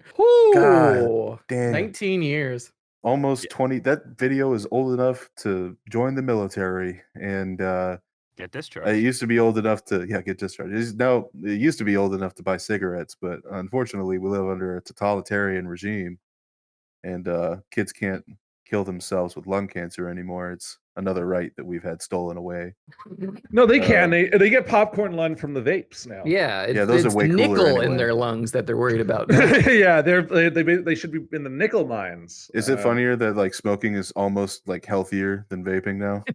S5: God
S6: Ooh,
S5: damn.
S6: 19 years.
S5: Almost 20. That video is old enough to join the military, and
S7: Get
S5: it
S7: discharged.
S5: used to be old enough to get discharged. It used to be old enough to buy cigarettes, but unfortunately, we live under a totalitarian regime, and kids can't kill themselves with lung cancer anymore. It's another right that we've had stolen away.
S4: No, they can. They get popcorn lung from the vapes now.
S6: Yeah,
S5: those are
S6: it's
S5: way cooler
S6: nickel in
S5: anyway.
S6: their lungs that they're worried about.
S4: Yeah, they should be in the nickel mines.
S5: Is it funnier that like smoking is almost like healthier than vaping now?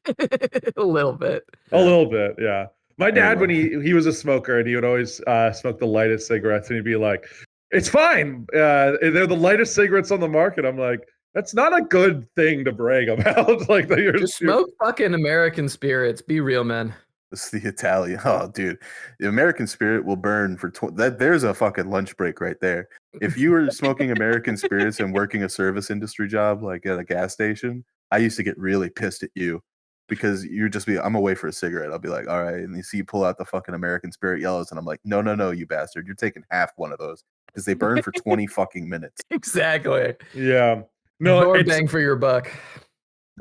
S6: A little bit.
S4: A little bit, yeah. My dad,
S5: Anyway.
S4: when he was a smoker, and he would always smoke the lightest cigarettes, and he'd be like, "It's fine. They're the lightest cigarettes on the market." I'm like, that's not a good thing to brag about. Like that you're
S6: Just smoke fucking American spirits. Be real, man.
S5: It's the Italian. Oh, dude, the American Spirit will burn for that. There's a fucking lunch break right there. If you were smoking American Spirits and working a service industry job like at a gas station, I used to get really pissed at you because you'd just be, I'm away for a cigarette. I'll be like, all right, and you see you pull out the fucking American Spirit yellows, and I'm like, no, you bastard, you're taking half one of those because they burn for 20 fucking minutes.
S6: Exactly.
S4: Yeah. No,
S6: More
S4: it's,
S6: bang for your buck.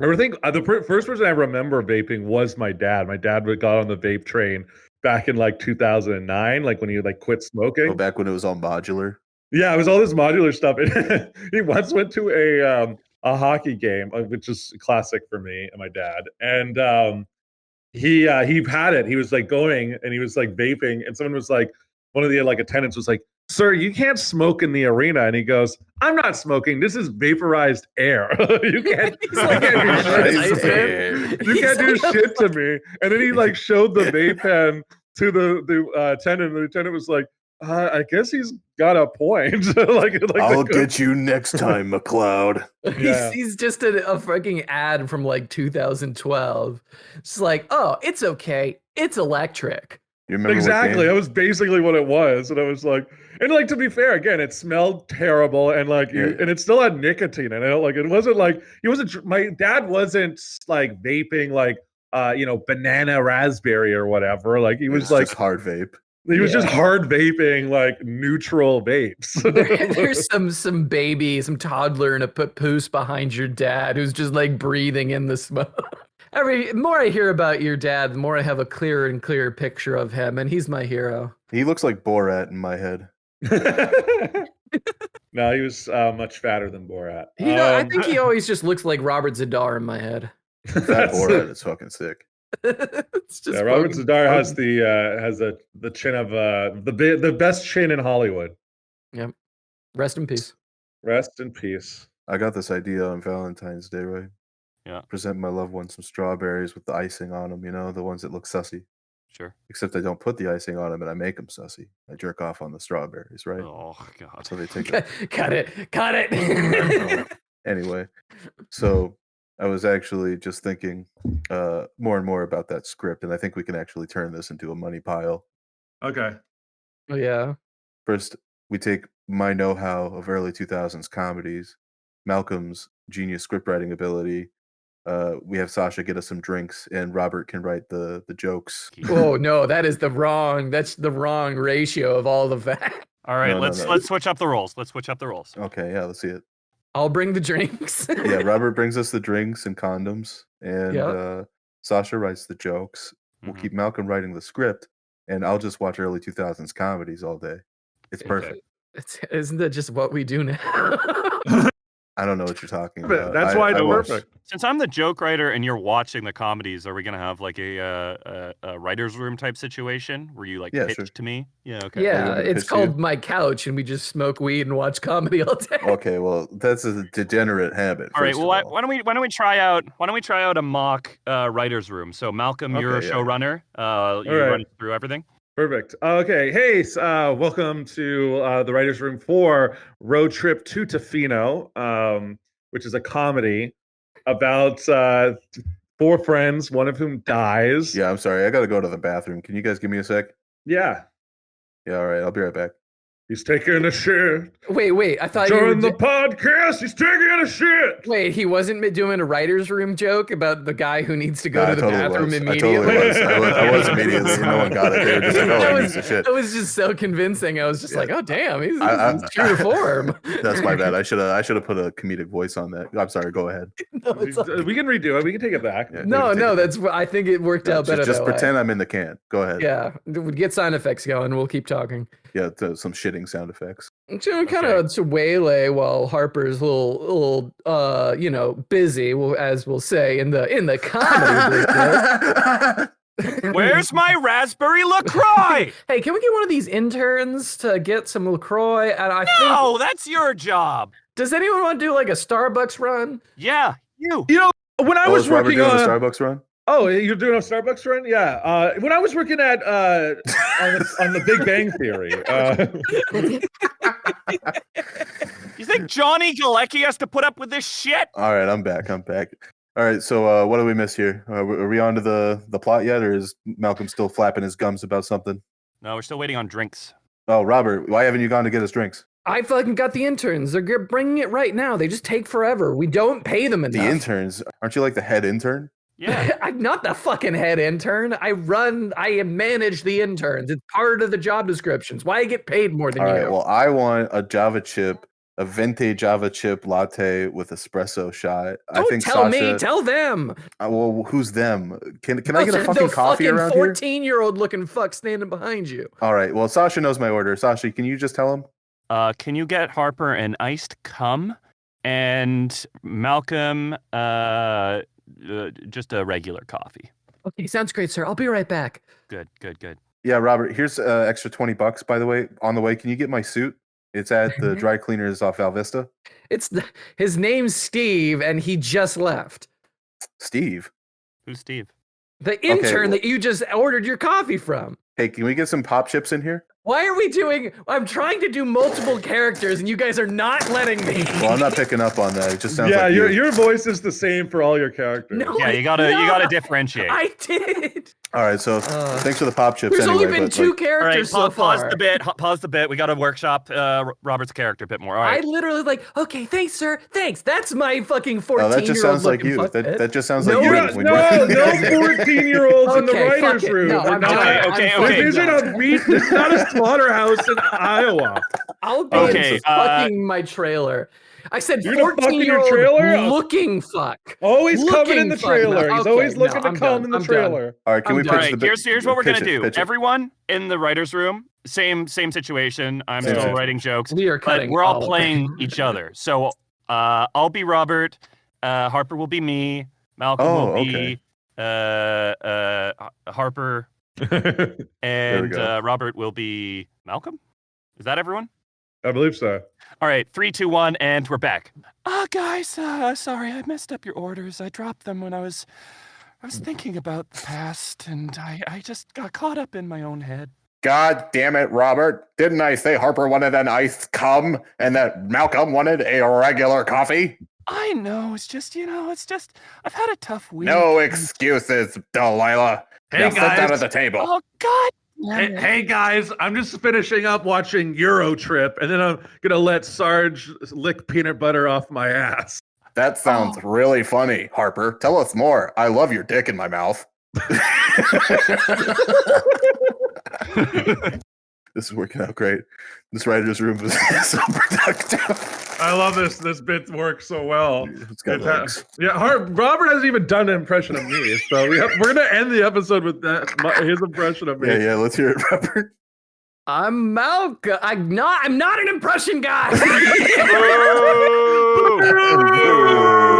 S4: I think the first person I remember vaping was my dad. My dad got on the vape train back in like 2009, like when he like quit smoking.
S5: Oh, back when it was all modular.
S4: Yeah, it was all this modular stuff. He once went to a hockey game, which is classic for me and my dad. And he had it. He was like going and he was like vaping, and someone was like, one of the like attendants was like, "Sir, you can't smoke in the arena." And he goes, "I'm not smoking. This is vaporized air. You can't do shit to me." And then he like showed the vape pen to the attendant, and the attendant was like, I guess he's got a point.
S5: I'll get you next time, McLeod.
S4: Yeah.
S6: He's just a fucking ad from like 2012. It's like, oh, it's okay. It's electric.
S5: You remember
S4: exactly. That was basically what it was. And I was like, and like, to be fair, again, it smelled terrible, and like and it still had nicotine in it. Like, it wasn't like, my dad wasn't like vaping like banana raspberry or whatever. Like, he was like
S5: just hard vape.
S4: He was just hard vaping, like neutral vapes.
S6: There's some baby, some toddler in a papoose behind your dad who's just like breathing in the smoke. The more I hear about your dad, the more I have a clearer and clearer picture of him, and he's my hero.
S5: He looks like Borat in my head.
S4: No, he was much fatter than Borat.
S6: I think he always just looks like Robert Zadar in my head.
S5: That Borat is fucking sick.
S6: It's just
S4: Robert Zadar has the chin of the best chin in Hollywood.
S6: Yep. Rest in peace.
S4: Rest in peace.
S5: I got this idea on Valentine's Day, right?
S7: Yeah.
S5: Present my loved one some strawberries with the icing on them, the ones that look sussy.
S7: Sure.
S5: Except I don't put the icing on them and I make them sussy. I jerk off on the strawberries, right?
S7: Oh, God.
S5: So they take
S6: Cut it.
S5: Anyway, so I was actually just thinking more and more about that script, and I think we can actually turn this into a money pile.
S4: Okay.
S6: Oh, yeah.
S5: First, we take my know-how of early 2000s comedies, Malcolm's genius scriptwriting ability. We have Sasha get us some drinks, and Robert can write the jokes.
S6: Oh no, that's the wrong ratio of all of that.
S7: All right, let's switch up the roles.
S5: Okay, yeah, let's see it.
S6: I'll bring the drinks.
S5: Yeah, Robert brings us the drinks and condoms, and Sasha writes the jokes. We'll keep Malcolm writing the script, and I'll just watch early 2000s comedies all day. It's perfect.
S6: Isn't that just what we do now?
S5: I don't know what you're talking about.
S4: That's why it's perfect.
S7: Since I'm the joke writer and you're watching the comedies, are we gonna have like a writer's room type situation where you like pitch to me? Yeah, okay.
S6: Yeah, it's called My Couch, and we just smoke weed and watch comedy all day.
S5: Okay, well, that's a degenerate habit.
S7: All right, well, why don't we try out a mock writer's room? So Malcolm, you're a showrunner. You run through everything.
S4: Perfect. Okay. Hey, welcome to the Writers' Room for Road Trip to Tofino, which is a comedy about 4 friends, one of whom dies.
S5: Yeah, I'm sorry. I got to go to the bathroom. Can you guys give me a sec?
S4: Yeah.
S5: Yeah, all right. I'll be right back.
S4: He's taking a shit.
S6: Wait. I thought
S4: during the podcast, he's taking a shit.
S6: Wait, he wasn't doing a writer's room joke about the guy who needs to go to the bathroom immediately?
S5: I totally was. I was immediately. No one got it. They were just like, oh, he needs to shit.
S6: That was just so convincing. I was just like, oh, damn, he's true to form.
S5: That's my bad. I should have put a comedic voice on that. I'm sorry. Go ahead.
S4: No, we can redo it. We can take it back.
S5: Yeah,
S6: no, that's what I think it worked out better.
S5: Just pretend I'm in the can. Go ahead.
S6: Yeah, get sound effects going. We'll keep talking.
S5: Yeah, some shitting sound effects.
S6: Kind of to waylay while Harper's a little busy, as we'll say in the comedy business.
S7: Where's my raspberry LaCroix?
S6: Hey, can we get one of these interns to get some LaCroix? And
S7: no, that's your job.
S6: Does anyone want to do like a Starbucks run?
S7: Yeah, you.
S4: When I was working on
S5: a Starbucks run.
S4: Oh, you're doing a Starbucks run? Yeah. When I was working at on the Big Bang Theory.
S7: You think Johnny Galecki has to put up with this shit?
S5: All right, I'm back. All right, so what do we miss here? Are we on to the plot yet, or is Malcolm still flapping his gums about something?
S7: No, we're still waiting on drinks.
S5: Oh, Robert, why haven't you gone to get us drinks?
S6: I fucking got the interns. They're bringing it right now. They just take forever. We don't pay them enough.
S5: The interns? Aren't you like the head intern?
S7: Yeah.
S6: I'm not the fucking head intern. I manage the interns. It's part of the job descriptions. Why I get paid more than
S5: All
S6: you?
S5: right, well, I want a Java chip, a venti Java chip latte with espresso shot.
S6: Don't
S5: I think
S6: tell
S5: Sasha,
S6: me, tell them.
S5: well, who's them? Can I get a fucking coffee around here?
S6: 14-year-old looking fuck standing behind you.
S5: All right, well, Sasha knows my order. Sasha, can you just tell him?
S7: Can you get Harper an iced cum and Malcolm just a regular coffee?
S6: Okay, sounds great, sir. I'll be right back.
S7: Good.
S5: Yeah, Robert, here's extra $20, by the way. On the way, can you get my suit? It's at the dry cleaners off Val Vista.
S6: His name's Steve, and he just left.
S5: Steve?
S7: Who's Steve?
S6: The intern that you just ordered your coffee from.
S5: Hey, can we get some pop chips in here?
S6: Why are we I'm trying to do multiple characters, and you guys are not letting me.
S5: Well, I'm not picking up on that. It just sounds
S4: Yeah,
S5: like
S4: your voice is the same for all your characters.
S6: No,
S7: Yeah, you gotta differentiate.
S6: I did.
S5: All right, so thanks for the pop chips
S6: There's
S5: anyway.
S6: only been
S5: but,
S6: two
S5: like,
S6: characters
S7: All right,
S6: so far.
S7: pause the bit. We got to workshop Robert's character a bit more. All
S6: I
S7: right.
S6: literally okay, thanks, sir. Thanks. That's my fucking 14-year-old.
S5: Oh, that just sounds like you.
S6: looking fuck
S5: That just sounds
S6: No,
S5: like you.
S6: no,
S5: when
S4: No,
S5: you're-
S4: no 14-year-olds in the
S6: Okay, fuck
S4: writers'
S6: it.
S4: room.
S6: No,
S4: We're
S6: I'm
S4: not-
S6: done.
S7: Okay,
S6: I'm
S7: okay.
S4: This isn't
S6: done.
S4: it's not a slaughterhouse in Iowa.
S6: I'll be
S7: Okay,
S6: fucking my trailer. I said
S4: You're gonna fuck in your
S6: 14-year-old
S4: trailer?
S6: looking fuck.
S4: Always coming in
S6: Looking
S4: the
S6: fuck.
S4: trailer. He's
S6: Okay,
S4: always
S6: no,
S4: looking to
S6: I'm
S4: come
S6: done.
S4: in the
S6: I'm done.
S4: trailer.
S5: All right, can we
S6: I'm
S5: pitch
S7: All
S6: done.
S7: right,
S5: the
S7: here's what we're gonna
S5: pitch
S7: do.
S5: it.
S7: Everyone in the writers' room, same situation. I'm
S5: Same
S7: still
S5: situation.
S7: writing jokes,
S6: We are
S7: but
S6: cutting
S7: we're all
S6: all of
S7: playing each other. So I'll be Robert. Harper will be me. Malcolm will be Harper, and
S5: go.
S7: Robert will be Malcolm. Is that everyone?
S4: I believe so.
S7: All right, 3, 2, 1, and we're back. Guys, sorry, I messed up your orders. I dropped them when I was thinking about the past, and I just got caught up in my own head.
S5: God damn it, Robert. Didn't I say Harper wanted an iced cum and that Malcolm wanted a regular coffee?
S7: I know, it's just I've had a tough week.
S5: No excuses, Delilah.
S4: Hey,
S5: Now sit
S4: guys.
S5: down at the table.
S7: Oh, God.
S4: Hey guys, I'm just finishing up watching Euro Trip, and then I'm gonna let Sarge lick peanut butter off my ass.
S5: That sounds really funny, Harper. Tell us more. I love your dick in my mouth. This is working out great. This writer's room is so productive.
S4: I love this. This bit works so well.
S5: It's got legs.
S4: Yeah, Robert hasn't even done an impression of me, so we're gonna end the episode with his impression of me.
S5: Yeah, let's hear it, Robert.
S6: I'm Malcolm. I'm not an impression guy.
S7: Boo!